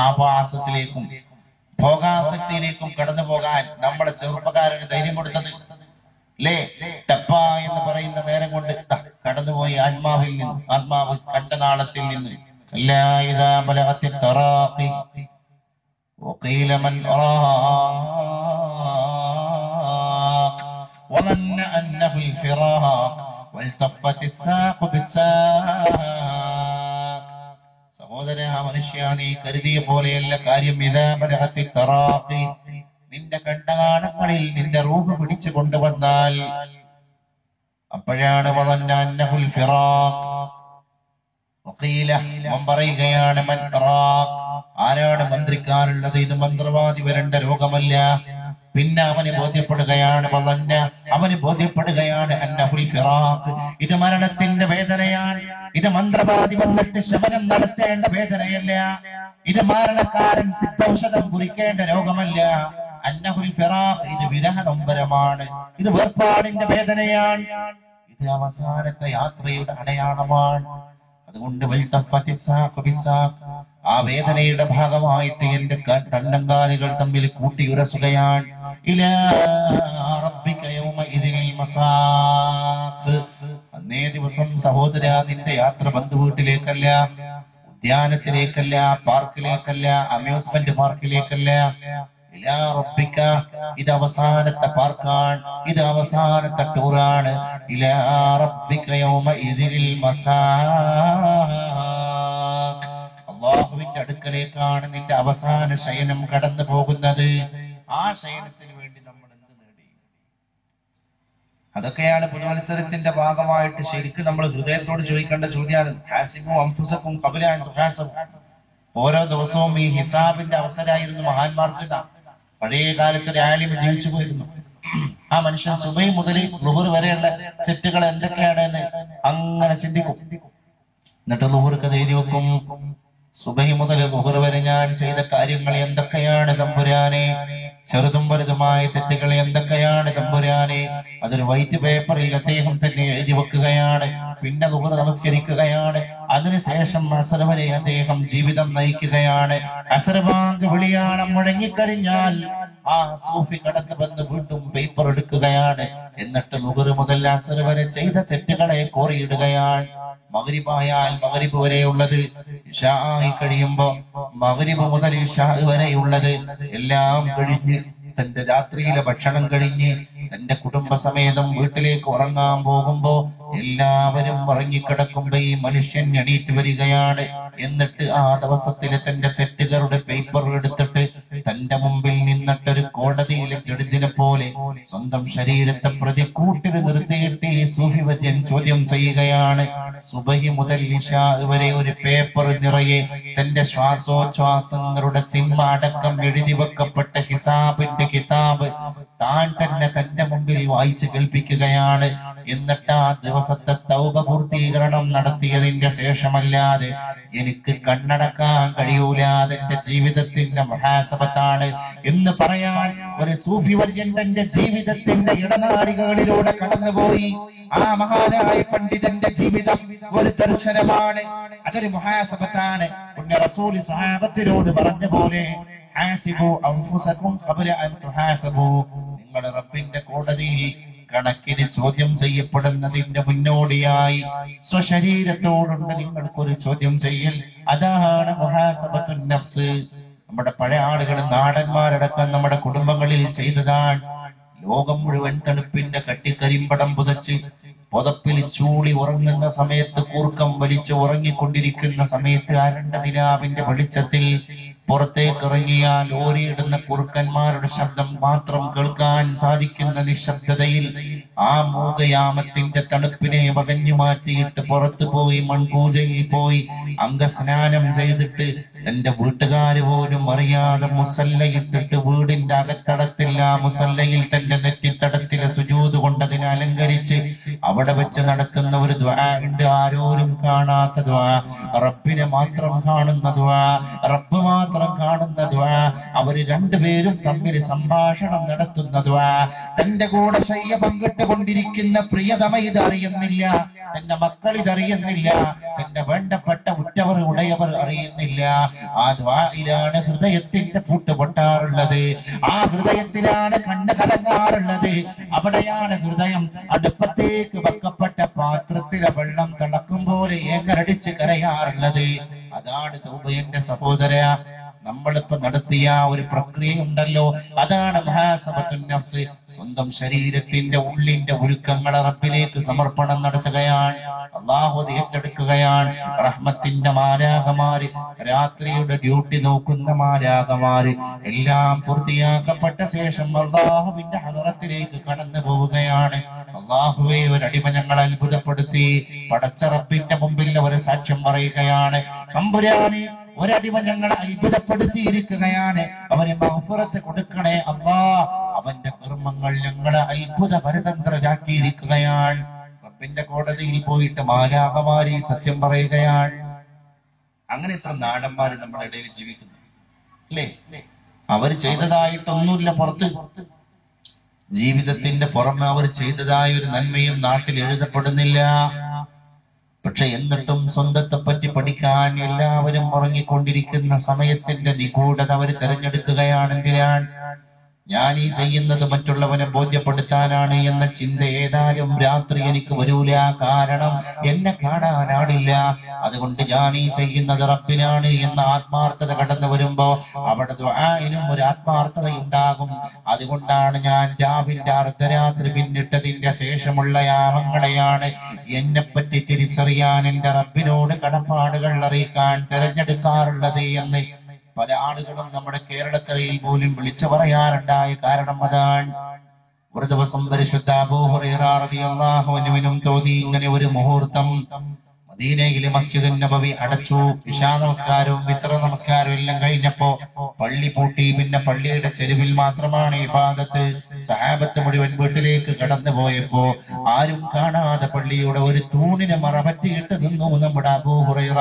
ആഭാസത്തിലേക്കും ഭോഗാസക്തിയിലേക്കും കടന്നു പോകാൻ നമ്മുടെ ചെറുപ്പക്കാരന് ധൈര്യം കൊടുത്തത്. അല്ലേ? ടപ്പ എന്ന് പറയുന്ന നേരം കൊണ്ട് കടന്നുപോയി ആത്മാവ് കണ്ടനാളത്തിൽ നിന്ന്. സഹോദര, മനുഷ്യ, നീ കരുതിയ പോലെയല്ല കാര്യം. നിന്റെ കണ്ടകാണങ്ങളിൽ നിന്റെ റൂഹ് പിടിച്ചു കൊണ്ടുവന്നാൽ അപ്പോഴാണ് പറയുകയാണ്, ആരാണ് മന്ത്രിക്കാനുള്ളത്? ഇത് മന്ത്രവാദി വരേണ്ട രോഗമല്ല. പിന്നെ അവന് ബോധ്യപ്പെടുകയാണ് അന്നഹുൽ ഫിറാഖ്, ഇത് മരണത്തിന്റെ വേദനയാണ്. ഇത് മന്ത്രവാദി വന്നിട്ട് ശമനം നടത്തേണ്ട വേദനയല്ല. ഇത് മരണക്കാരൻ സിദ്ധൌഷധം കുറിക്കേണ്ട രോഗമല്ല. അന്നഹുൽ ഫിറാഖ്, ഇത് വിരഹ നൊമ്പരമാണ്. ഇത് വേർപാടിന്റെ വേദനയാണ്. ഇത് അവസാനത്തെ യാത്രയുടെ അടയാളമാണ്. അതുകൊണ്ട് ആ വേദനയുടെ ഭാഗമായിട്ട് എന്റെ കണ്ണങ്കാലുകൾ തമ്മിൽ കൂട്ടിയുരസുകയാണ്. അന്നേ ദിവസം സഹോദര, നിന്റെ യാത്ര ബന്ധുവീട്ടിലേക്കല്ല, ഉദ്യാനത്തിലേക്കല്ല, പാർക്കിലേക്കല്ല, അമ്യൂസ്മെന്റ് പാർക്കിലേക്കല്ല. ഇത് അവസാനത്തെ പാർക്കാണ്, ഇത് അവസാനത്തെ ടൂറാണ്. അല്ലാഹുവിന്റെ അടുക്കലേക്കാണ് നിന്റെ അവസാന ശയനം കടന്നു പോകുന്നത്. ആ ശയനത്തിന് വേണ്ടി നമ്മൾ എന്ത് നേടി? അതൊക്കെയാണ് പുതുവത്സരത്തിന്റെ ഭാഗമായിട്ട് ശരിക്കും നമ്മൾ ഹൃദയത്തോട് ചോദിക്കേണ്ട ചോദ്യമാണ്. ഹാസിബു അൻഫുസകും ഖബ്ല അൻ തുഹാസബു. ഓരോ ദിവസവും ഈ ഹിസാബിന്റെ അവസരമായിരുന്നു മഹാന്മാർക്ക്. പഴയ കാലത്ത് ഒരു ആലിം ജീവിച്ചു പോയിരുന്നു. ആ മനുഷ്യൻ സുബൈ മുതൽ ളുഹർ വരെയുള്ള തെറ്റുകൾ എന്തൊക്കെയാണെന്ന് അങ്ങനെ ചിന്തിക്കും. എന്നിട്ട് ളുഹർക്ക് എഴുതി വെക്കും, സുബൈ മുതൽ ളുഹർ വരെ ഞാൻ ചെയ്ത കാര്യങ്ങൾ എന്തൊക്കെയാണ് തമ്പുരാനെ, ചെറുതും വലുതുമായ തെറ്റുകൾ എന്തൊക്കെയാണ് തമ്പുരാനെ. അതൊരു വൈറ്റ് പേപ്പറിൽ അദ്ദേഹം തന്നെ എഴുതി വെക്കുകയാണ്. പിന്നെ ളുഹർ നമസ്കരിക്കുകയാണ്. അതിനുശേഷം അസർ വരെ അദ്ദേഹം ജീവിതം നയിക്കുകയാണ്. അസർ ബാങ്ക് വിളിയാണം മുഴങ്ങിക്കഴിഞ്ഞാൽ ആ സൂഫി കടന്നു വന്ന് വീണ്ടും പേപ്പർ എടുക്കുകയാണ്. എന്നിട്ട് ളുഹർ മുതൽ അസർ വരെ ചെയ്ത തെറ്റുകളെ കോറിയിടുകയാണ്. മഗ്രിബായാൽ മഗ്രിബ് വരെയുള്ളത്, ഇശാ ആയി കഴിയുമ്പോ മഗ്രിബ് മുതൽ ഇശാ വരെയുള്ളത് എല്ലാം കഴിഞ്ഞ് തന്റെ രാത്രിയിലെ ഭക്ഷണം കഴിഞ്ഞ് തന്റെ കുടുംബസമേതം വീട്ടിലേക്ക് ഉറങ്ങാൻ പോകുമ്പോ എല്ലാവരും ഉറങ്ങിക്കിടക്കുമ്പോ ഈ മനുഷ്യൻ എണീറ്റ് വരികയാണ്. എന്നിട്ട് ആ ദിവസത്തിലെ തന്റെ തെറ്റുകളുടെ പേപ്പർ എടുത്തിട്ട് തന്റെ മുമ്പിൽ നിന്നിട്ടൊരു കോടതിയിലെ ജഡ്ജിനെ പോലെ സ്വന്തം ശരീരത്തെ പ്രതിക്കൂട്ടിൽ നിർത്തിയിട്ട് ഈ സൂഫി വര്യൻ ചോദ്യം ചെയ്യുകയാണ്. സുബഹി മുതൽ ഇശാ വരെ ഒരു പേപ്പർ നിറയെ തന്റെ ശ്വാസോച്ഛ്വാസങ്ങളുടെ തിന്മ അടക്കം എഴുതി വെക്കപ്പെട്ട ഹിസാബിന്റെ കിതാബ് താൻ തന്നെ തന്റെ മുമ്പിൽ വായിച്ചു കേൾപ്പിക്കുകയാണ്. എന്നിട്ട് ആ ദിവസത്തെ തൗബ പൂർത്തീകരണം നടത്തിയതിന്റെ ശേഷമല്ലാതെ എനിക്ക് കണ്ണടക്കാൻ കഴിയൂല, അതെന്റെ ജീവിതത്തിന്റെ മുഹാസബത്താണ് എന്ന് പറയാൻ ഒരു സൂഫി വര്യൻ തന്റെ ജീവിതത്തിന്റെ ഇടനാഴികളിലൂടെ കടന്നുപോയി. ആ മഹാനായ പണ്ഡിതന്റെ ജീവിതം ഒരു ദർശനമാണ്, അതൊരു മുഹാസബത്താണ്. പുണ്യ റസൂൽ സ്വഹാബത്തിനോട് പറഞ്ഞ പോലെ ഹാസിബു അൻഫുസകും ഖബ്ല അൻ തുഹാസബു, നിങ്ങളുടെ റബ്ബിന്റെ കോടതിയിൽ കണക്കിന് ചോദ്യം ചെയ്യപ്പെടുന്നതിന്റെ മുന്നോടിയായി സ്വശരീരത്തോടുണ്ട് നിങ്ങൾക്കൊരു ചോദ്യം ചെയ്യൽ. അതാണ് മുഹാസബത്തുൻ നഫ്സ്. നമ്മുടെ പഴയ ആളുകൾ, നാടന്മാരടക്കം നമ്മുടെ കുടുംബങ്ങളിൽ ചെയ്തതാണ്. ലോകം മുഴുവൻ തണുപ്പിന്റെ കട്ടിക്കരിമ്പടം പുതച്ച് പുതപ്പിൽ ചൂളി ഉറങ്ങുന്ന സമയത്ത്, കൂർക്കം വലിച്ച് ഉറങ്ങിക്കൊണ്ടിരിക്കുന്ന സമയത്ത് അരണ്ട നിലാവിന്റെ വെളിച്ചത്തിൽ പുറത്തേക്ക് ഇറങ്ങിയാൽ ഓരിയിടുന്ന കുറുക്കന്മാരുടെ ശബ്ദം മാത്രം കേൾക്കാൻ സാധിക്കുന്ന നിശബ്ദതയിൽ ആ മൂകയാമത്തിന്റെ തണുപ്പിനെ വകഞ്ഞു മാറ്റിയിട്ട് പുറത്തു പോയി മൺപൂജയിൽ പോയി അംഗസ്നാനം ചെയ്തിട്ട് തന്റെ വീട്ടുകാര് പോലും അറിയാതെ മുസല്ലയിട്ടിട്ട് വീടിന്റെ അകത്തടത്തിൽ ആ മുസല്ലയിൽ തന്റെ നെറ്റിത്തടത്തിലെ സുജൂദ് കൊണ്ടതിനെ അലങ്കരിച്ച് അവിടെ വെച്ച് നടത്തുന്ന ഒരു ദുആ ഉണ്ട്. ആരോരും കാണാത്ത ദുആ, റബ്ബിനെ മാത്രം കാണുന്ന ദുആ, റബ്ബ് മാത്രം കാണുന്ന ദുആ. അവര് രണ്ടുപേരും തമ്മിൽ സംഭാഷണം നടത്തുന്ന ദുആ. തന്റെ കൂടെ ശയ്യ പങ്കിട്ടുകൊണ്ടിരിക്കുന്ന പ്രിയതമ ഇത് അറിയുന്നില്ല, തന്റെ മക്കൾ ഇതറിയുന്നില്ല, തന്റെ വേണ്ടപ്പെട്ട ഉറ്റവർ ഉടയവർ അറിയുന്നില്ല. ആ ദുആയിലാണ് ഹൃദയത്തിന്റെ പൂട്ട് പൊട്ടാറുള്ളത്, ആ ഹൃദയത്തിലാണ് കണ്ണ് കലങ്ങാറുള്ളത്. അവിടെയാണ് ഹൃദയം അടുപ്പത്തേക്ക് വെക്കപ്പെട്ട പാത്രത്തിലെ വെള്ളം തിളക്കും പോലെ ഏങ്ങരടിച്ച് കരയാറുള്ളത്. അതാണ് തൗബയുടെ സഹോദര, നമ്മളിപ്പോ നടത്തിയ ഒരു പ്രക്രിയ ഉണ്ടല്ലോ, അതാണ് മുഹാസബത്തുൻ നഫ്സ്. സ്വന്തം ശരീരത്തിന്റെ ഉള്ളിന്റെ ഒരുക്കങ്ങളെ റബ്ബിലേക്ക് സമർപ്പണം നടത്തുകയാണ്, അല്ലാഹു ഏറ്റെടുക്കുകയാണ്. റഹ്മത്തിന്റെ മാലാഖമാര്, രാത്രിയുടെ ഡ്യൂട്ടി നോക്കുന്ന മാലാഖമാര് എല്ലാം പൂർത്തിയാക്കപ്പെട്ട ശേഷം അല്ലാഹുവിന്റെ ഹദറത്തിലേക്ക് കടന്നു പോവുകയാണ്. അല്ലാഹുവേ, ഒരടിമ ഞങ്ങളെ അത്ഭുതപ്പെടുത്തി. പടച്ച റബ്ബിന്റെ മുമ്പിൽ അവർ സാക്ഷ്യം പറയുകയാണ്, തമ്പുരാനെ, ഒരടിമ ഞങ്ങളെ അത്ഭുതപ്പെടുത്തിയിരിക്കുകയാണ്, അവന് മഗ്ഫിറത്ത് കൊടുക്കണേ അല്ലാ. അവന്റെ കർമ്മങ്ങൾ ഞങ്ങളെ അത്ഭുത പരതന്ത്രരാക്കിയിരിക്കുകയാണ്. റബ്ബിന്റെ കോടതിയിൽ പോയിട്ട് മാലാഖമാര് സത്യം പറയുകയാണ്. അങ്ങനെ എത്ര നാടന്മാര് നമ്മുടെ ഇടയിൽ ജീവിക്കുന്നു അല്ലേ? അവർ ചെയ്തതായിട്ടൊന്നുമില്ല പുറത്ത്, ജീവിതത്തിന്റെ പുറമെ അവർ ചെയ്തതായ ഒരു നന്മയും നാട്ടിൽ എഴുതപ്പെടുന്നില്ല. പക്ഷെ എന്നിട്ടും സ്വന്തത്തെ പറ്റി പഠിക്കാൻ എല്ലാവരും ഉറങ്ങിക്കൊണ്ടിരിക്കുന്ന സമയത്തിന്റെ നിഗൂഢത അവർ തെരഞ്ഞെടുക്കുകയാണ്. എന്തിനാണ്? ഞാൻ ഈ ചെയ്യുന്നത് മറ്റുള്ളവനെ ബോധ്യപ്പെടുത്താനാണ് എന്ന ചിന്ത ഏതായാലും രാത്രി എനിക്ക് വരൂല, കാരണം എന്നെ കാണാനാണില്ല. അതുകൊണ്ട് ഞാൻ ഈ ചെയ്യുന്നത് റബ്ബിനാണ് എന്ന ആത്മാർത്ഥത കടന്നു വരുമ്പോ അവിടെ ദുആഇനും ഒരു ആത്മാർത്ഥതയുണ്ടാകും. അതുകൊണ്ടാണ് ഞാൻ രാവിലെ അർദ്ധരാത്രി പിന്നിട്ടതിന്റെ ശേഷമുള്ള യാമങ്ങളെയാണ് എന്നെപ്പറ്റി തിരിച്ചറിയാൻ, എന്റെ റബ്ബിനോട് കടപ്പാടുകൾ അറിയിക്കാൻ തെരഞ്ഞെടുക്കാറുള്ളത് എന്ന് പല ആളുകളും നമ്മുടെ കേരളക്കരയിൽ പോലും വിളിച്ചു പറയാറുണ്ടായ കാരണം അതാണ്. ഒരു ദിവസം പരിശുദ്ധ അബൂ ഹുറൈറ റളിയല്ലാഹു അൻഹുവിനും തോന്നി ഇങ്ങനെ ഒരു മുഹൂർത്തം. മദീനയിലെ മസ്ജിദുൻ നബവി അടച്ചു, ഇശാ നമസ്കാരവും വിത്ര നമസ്കാരവും എല്ലാം കഴിഞ്ഞപ്പോ പള്ളി പൂട്ടി. പിന്നെ പള്ളിയുടെ ചെരുവിൽ മാത്രമാണ് ഇബാദത്ത്. സഹാബത്ത് മുഴുവൻ വീട്ടിലേക്ക് കടന്നു പോയപ്പോ ആരും കാണാതെ പള്ളിയുടെ ഒരു തൂണിനെ മറപറ്റിയിട്ട് നിന്നു നമ്മുടെ അബൂ ഹുറൈറ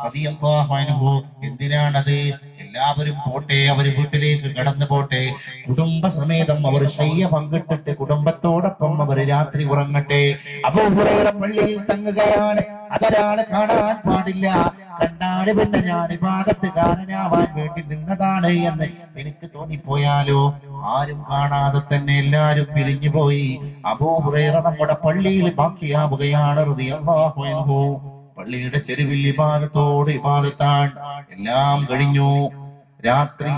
റളിയല്ലാഹു അൻഹു. എന്തിനാണത്? എല്ലാവരും പോട്ടെ, അവര് വീട്ടിലേക്ക് കടന്നു പോട്ടെ, കുടുംബസമേതം അവർ ശയ്യ പങ്കിട്ടിട്ട് കുടുംബത്തോടൊപ്പം അവർ രാത്രി ഉറങ്ങട്ടെ. അബൂ ഹുറൈറ പള്ളിയിൽ തങ്ങുകയാണ്. അതൊരാള് കാണാൻ പാടില്ല. കണ്ടാല് പിന്നെ ഞാൻ ഇബാദത്തുകാരനാവാൻ വേണ്ടി നിന്നതാണ് എന്ന് എനിക്ക് തോന്നിപ്പോയാലോ? ആരും കാണാതെ തന്നെ എല്ലാരും പിരിഞ്ഞു പോയി. അബൂ ഹുറൈറ നമ്മുടെ പള്ളിയിൽ ബാക്കിയാവുകയാണ് റളിയല്ലാഹു അൻഹു. പള്ളിയുടെ ചെരുവിൽ ഇബാദത്താണ്. എല്ലാം കഴിഞ്ഞു. രാത്രി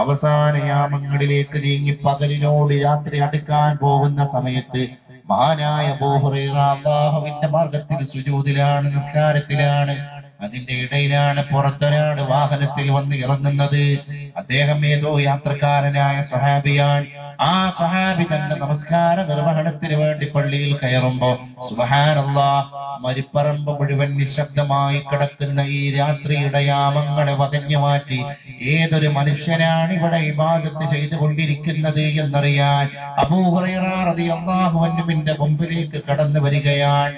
അവസാന യാമങ്ങളിലേക്ക് നീങ്ങി പകലിനോട് രാത്രി അടുക്കാൻ പോകുന്ന സമയത്ത് മഹാനായ അബൂ ഹുറൈറ അല്ലാഹുവിന്റെ മാർഗത്തിൽ സുജൂദിലാണ്, നിസ്കാരത്തിലാണ്. അതിന്റെ ഇടയിലാണ് പുറത്തൊരാട് വാഹനത്തിൽ വന്ന് ഇറങ്ങുന്നത്. അദ്ദേഹം ഏതോ യാത്രക്കാരനായ സ്വഹാബിയാണ്. ആ സ്വഹാബി തന്റെ നമസ്കാര നിർവഹണത്തിന് വേണ്ടി പള്ളിയിൽ കയറുമ്പോ സുബ്ഹാനല്ലാഹ്, മരിപ്പറമ്പ് മുഴുവൻ നിശബ്ദമായി കിടക്കുന്ന ഈ രാത്രിയുടെ യാമങ്ങളെ വകഞ്ഞു മാറ്റി ഏതൊരു മനുഷ്യനാണ് ഇവിടെ ഇബാദത്ത് ചെയ്തുകൊണ്ടിരിക്കുന്നത് എന്നറിയാൻ അബൂ ഹുറൈറ റളിയല്ലാഹു അൻഹുവിന്റെ മുമ്പിലേക്ക് കടന്നു വരികയാണ്.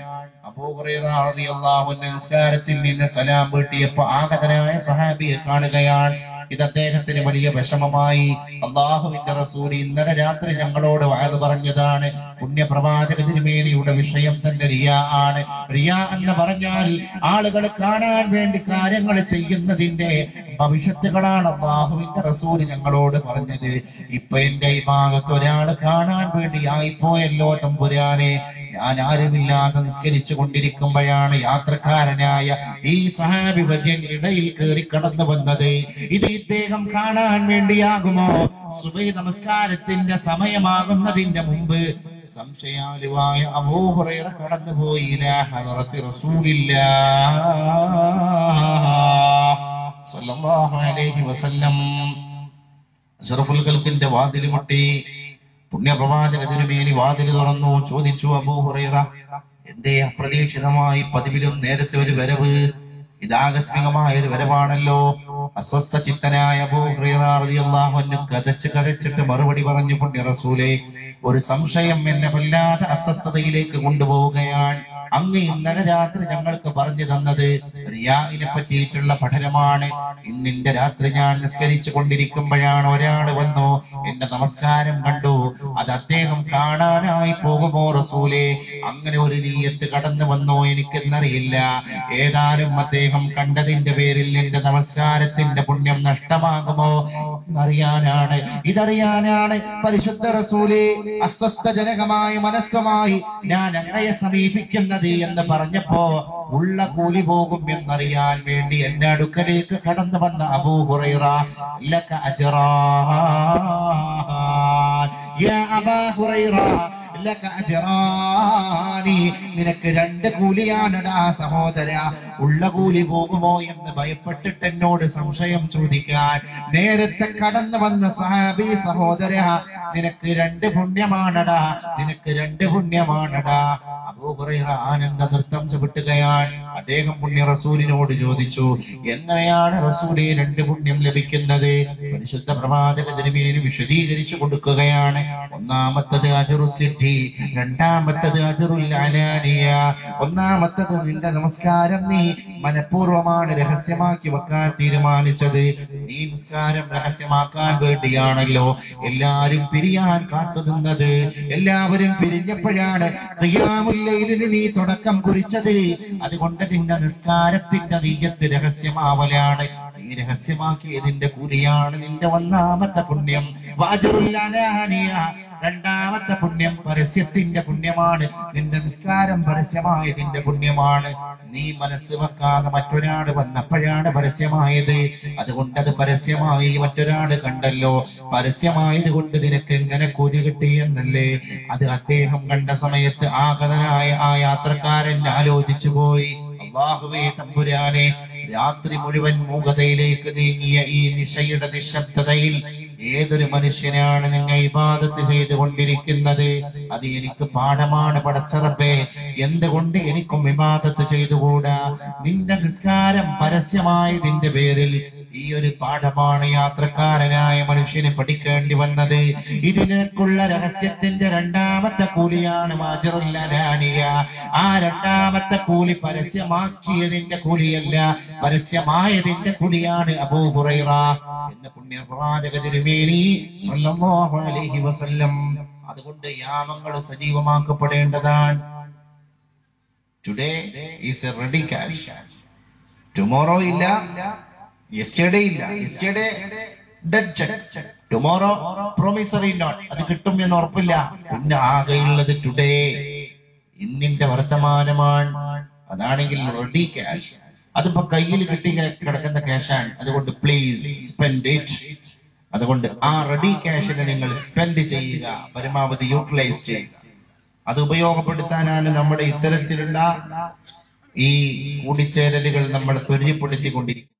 അബൂ ഹുറൈറ റളിയല്ലാഹു അൻഹു നിസ്കാരത്തിൽ നിന്ന് സലാം വീട്ടിയപ്പോ ആഗതനായ സ്വഹാബിയെ കാണുകയാണ്. ഇത് അദ്ദേഹത്തിന് വലിയ വിഷമമായി. അല്ലാഹുവിന്റെ റസൂൽ ഇന്നലെ രാത്രി ഞങ്ങളോട് വഅദ് പറഞ്ഞതാണ്. പുണ്യപ്രവാചക തിരുമേനിയുടെ വിഷയം തന്നെ റിയാ ആണ്. റിയാ എന്ന് പറഞ്ഞാൽ ആളുകൾ കാണാൻ വേണ്ടി കാര്യങ്ങൾ ചെയ്യുന്നതിന്റെ ഭവിഷ്യത്തുകളാണ് അല്ലാഹുവിന്റെ റസൂൽ ഞങ്ങളോട് പറഞ്ഞത്. ഇപ്പൊ എന്റെ ഈ ഭാഗത്ത് ഒരാൾ കാണാൻ വേണ്ടി ആയിപ്പോയല്ലോ തമ്പുരാനെ. ഞാൻ ആരുമില്ലാതെ നിസ്കരിച്ചു കൊണ്ടിരിക്കുമ്പോഴാണ് യാത്രക്കാരനായ ഈ സ്വഹാബി വര്യൻ ഇടയിൽ കയറി കടന്നു വന്നത്. ഇത് ഇദ്ദേഹം കാണാൻ വേണ്ടിയാകുമോ? സുബഹി നമസ്കാരത്തിന്റെ സമയമാകുന്നതിന്റെ മുമ്പ് സംശയാലുവായ അബൂ ഹുറൈറ കടന്നുപോയി. ഇലാ ഹദറത്തി റസൂലില്ലാഹ് സ്വല്ലല്ലാഹു അലൈഹി വസല്ലം. അഷ്റഫുൽ ഖൽഖിന്റെ വാതിൽ മുട്ടി. പുണ്യപ്രവാചക തിരുമേനി വാതിൽ തുറന്നു. ചോദിച്ചു, അബൂ ഹുറൈറ, എന്തേ അപ്രതീക്ഷിതമായി പതിവിലും നേരത്തെ ഒരു വരവ്? ഇത് ആകസ്മികമായ ഒരു വരവാണല്ലോ. അസ്വസ്ഥ ചിത്തനായ അബൂ ഹുറൈറ റളിയല്ലാഹു അൻഹു കതച്ചിട്ട് മറുപടി പറഞ്ഞു, പുണ്യ റസൂലേ, ഒരു സംശയം എന്നെ വല്ലാതെ അസ്വസ്ഥതയിലേക്ക് കൊണ്ടുപോവുകയാണ്. അങ്ങ് ഇന്നലെ രാത്രി ഞങ്ങൾക്ക് പറഞ്ഞു തന്നത് റിയാഇനെ പറ്റിയിട്ടുള്ള പഠനമാണ്. ഇന്നിന്റെ രാത്രി ഞാൻ നിസ്കരിച്ചു കൊണ്ടിരിക്കുമ്പോഴാണ് ഒരാൾ വന്നു എന്റെ നമസ്കാരം കണ്ടു. അത് അദ്ദേഹം കാണാനായി പോകുമോ റസൂലേ? അങ്ങനെ ഒരു നീയത്ത് കടന്നു വന്നോ എനിക്കെന്നറിയില്ല. ഏതായാലും അദ്ദേഹം കണ്ടതിന്റെ പേരിൽ എന്റെ നമസ്കാരത്തിന്റെ പുണ്യം നഷ്ടമാകുമോ എന്നറിയാനാണ്, ഇതറിയാനാണ് പരിശുദ്ധ റസൂലേ അസ്വസ്ഥജനകമായ മനസ്സുമായി ഞാൻ അങ്ങയെ സമീപിക്കുന്നത് എന്ന് പറഞ്ഞപ്പോ ഉള്ള കൂലി പോകും എന്നറിയാൻ വേണ്ടി എന്റെ അടുക്കലേക്ക് കടന്നു വന്ന അബൂ ഹുറൈറ, ലക അജ്റാൻ യാ അബാ ഹുറൈറ, ലക അജ്റാനി, നിനക്ക് 2 കൂലിയാണടാ സഹോദര. ഉള്ള കൂലി പോകുമോ എന്ന് ഭയപ്പെട്ടിട്ട് എന്നോട് സംശയം ചോദിക്കാൻ നേരത്തെ കടന്നു വന്ന സ്വഹാബി സഹോദര, നിനക്ക് 2 പുണ്യമാണടാ, നിനക്ക് 2 പുണ്യമാണടാ. അബൂ ഹുറൈറ ആനന്ദ നൃത്തം ചവിട്ടുകയാണ്. അദ്ദേഹം പുണ്യ റസൂലിനോട് ചോദിച്ചു, എങ്ങനെയാണ് റസൂലേ 2 പുണ്യം ലഭിക്കുന്നത്? പരിശുദ്ധ പ്രവാചക തിരുമേനി വിശദീകരിച്ചു കൊടുക്കുകയാണ്. ഒന്നാമത്തത് അജ്റുസ്സിദ്ദി, രണ്ടാമത്തത് അജ്റുൽ അലാനിയ. ഒന്നാമത്തത് നിന്റെ നമസ്കാരം നീ മനഃപൂർവ്വമാണ് രഹസ്യമാക്കി വെക്കാൻ തീരുമാനിച്ചത്. നീ നിസ്കാരം രഹസ്യമാക്കാൻ വേണ്ടിയാണല്ലോ എല്ലാരും പിരിയാൻ കാത്തുനിന്നത്. എല്ലാവരും പിരിഞ്ഞപ്പോഴാണ് ഖിയാമുൽ ലൈലിന് നീ തുടക്കം കുറിച്ചത്. അതുകൊണ്ട് നിന്റെ നിസ്കാരത്തിന്റെ നീയത്ത് രഹസ്യമാവലാണ്. നീ രഹസ്യമാക്കിയതിന്റെ കൂലിയാണ് നിന്റെ ഒന്നാമത്തെ പുണ്യം. വഅജ്റുൽ അലാനിയ, രണ്ടാമത്തെ പുണ്യം പരസ്യത്തിന്റെ പുണ്യമാണ്. നിന്റെ നിസ്കാരം പരസ്യമായതിന്റെ പുണ്യമാണ്. നീ മനസ്സ് വെക്കാതെ മറ്റൊരാൾ വന്നപ്പോഴാണ് പരസ്യമായത്. അതുകൊണ്ട് അത് പരസ്യമായി മറ്റൊരാൾ കണ്ടല്ലോ. പരസ്യമായത് കൊണ്ട് നിനക്ക് എങ്ങനെ കൂലി കിട്ടി എന്നല്ലേ? അത് അദ്ദേഹം കണ്ട സമയത്ത് ആഗതനായ ആ യാത്രക്കാരൻ ആലോചിച്ചു പോയി. അല്ലാഹുവേ തമ്പുരാനെ, രാത്രി മുഴുവൻ മൂകതയിലേക്ക് നീങ്ങിയ ഈ നിശയുടെ നിശബ്ദതയിൽ ഏതൊരു മനുഷ്യനാണ് നിന്നെ ഇബാദത്ത് ചെയ്തുകൊണ്ടിരിക്കുന്നത്? അത് എനിക്ക് പാഠമാണ് പടച്ചറബേ. എന്തുകൊണ്ട് എനിക്കും ഇബാദത്ത് ചെയ്തുകൂടാ? നിന്റെ നിസ്കാരം പരസ്യമായതിന്റെ പേരിൽ ഈ ഒരു പാഠമാണ് യാത്രക്കാരനായ മനുഷ്യന് പഠിക്കേണ്ടി വന്നത്. ഇതിനേക്കുള്ള രഹസ്യത്തിന്റെ രണ്ടാമത്തെ കൂലിയാണ് അജ്റുൽ അലാനിയ. ആ രണ്ടാമത്തെ കൂലി പരസ്യമാക്കിയതിന്റെ കൂലിയല്ല, പരസ്യമായതിന്റെ കൂലിയാണ് അബൂ ഹുറൈറ എന്ന് പുണ്യ പ്രവാചക തിരുമേനി സ്വല്ലല്ലാഹു അലൈഹി വസല്ലം. അതുകൊണ്ട് യാമങ്ങൾ സജീവമാക്കപ്പെടേണ്ടതാണ്. Today is a ready cash. Tomorrow ഇല്ല, യെസ്റ്റർഡേ ഇല്ല. Yesterday dead cheque, tomorrow promissory note. അത് കിട്ടും എന്ന് ഉറപ്പില്ല. പിന്നെ ആകെയുള്ളത് ടുഡേ, ഇന്നിന്റെ വർത്തമാനമാണ്. അതാണെങ്കിൽ റെഡി ക്യാഷ്. അതിപ്പോ കയ്യിൽ കിട്ടി കിടക്കുന്ന ക്യാഷാണ്. അതുകൊണ്ട് പ്ലീസ് സ്പെൻഡ് ഇറ്റ്. അതുകൊണ്ട് ആ റെഡി ക്യാഷിനെ നിങ്ങൾ സ്പെൻഡ് ചെയ്യുക, പരമാവധി യൂട്ടിലൈസ് ചെയ്യുക. അത് ഉപയോഗപ്പെടുത്താനാണ് നമ്മുടെ ഇത്തരത്തിലുള്ള ഈ കൂടിച്ചേരലുകൾ നമ്മൾ ത്വരിതപ്പെടുത്തിക്കൊണ്ടിരിക്കുന്നത്.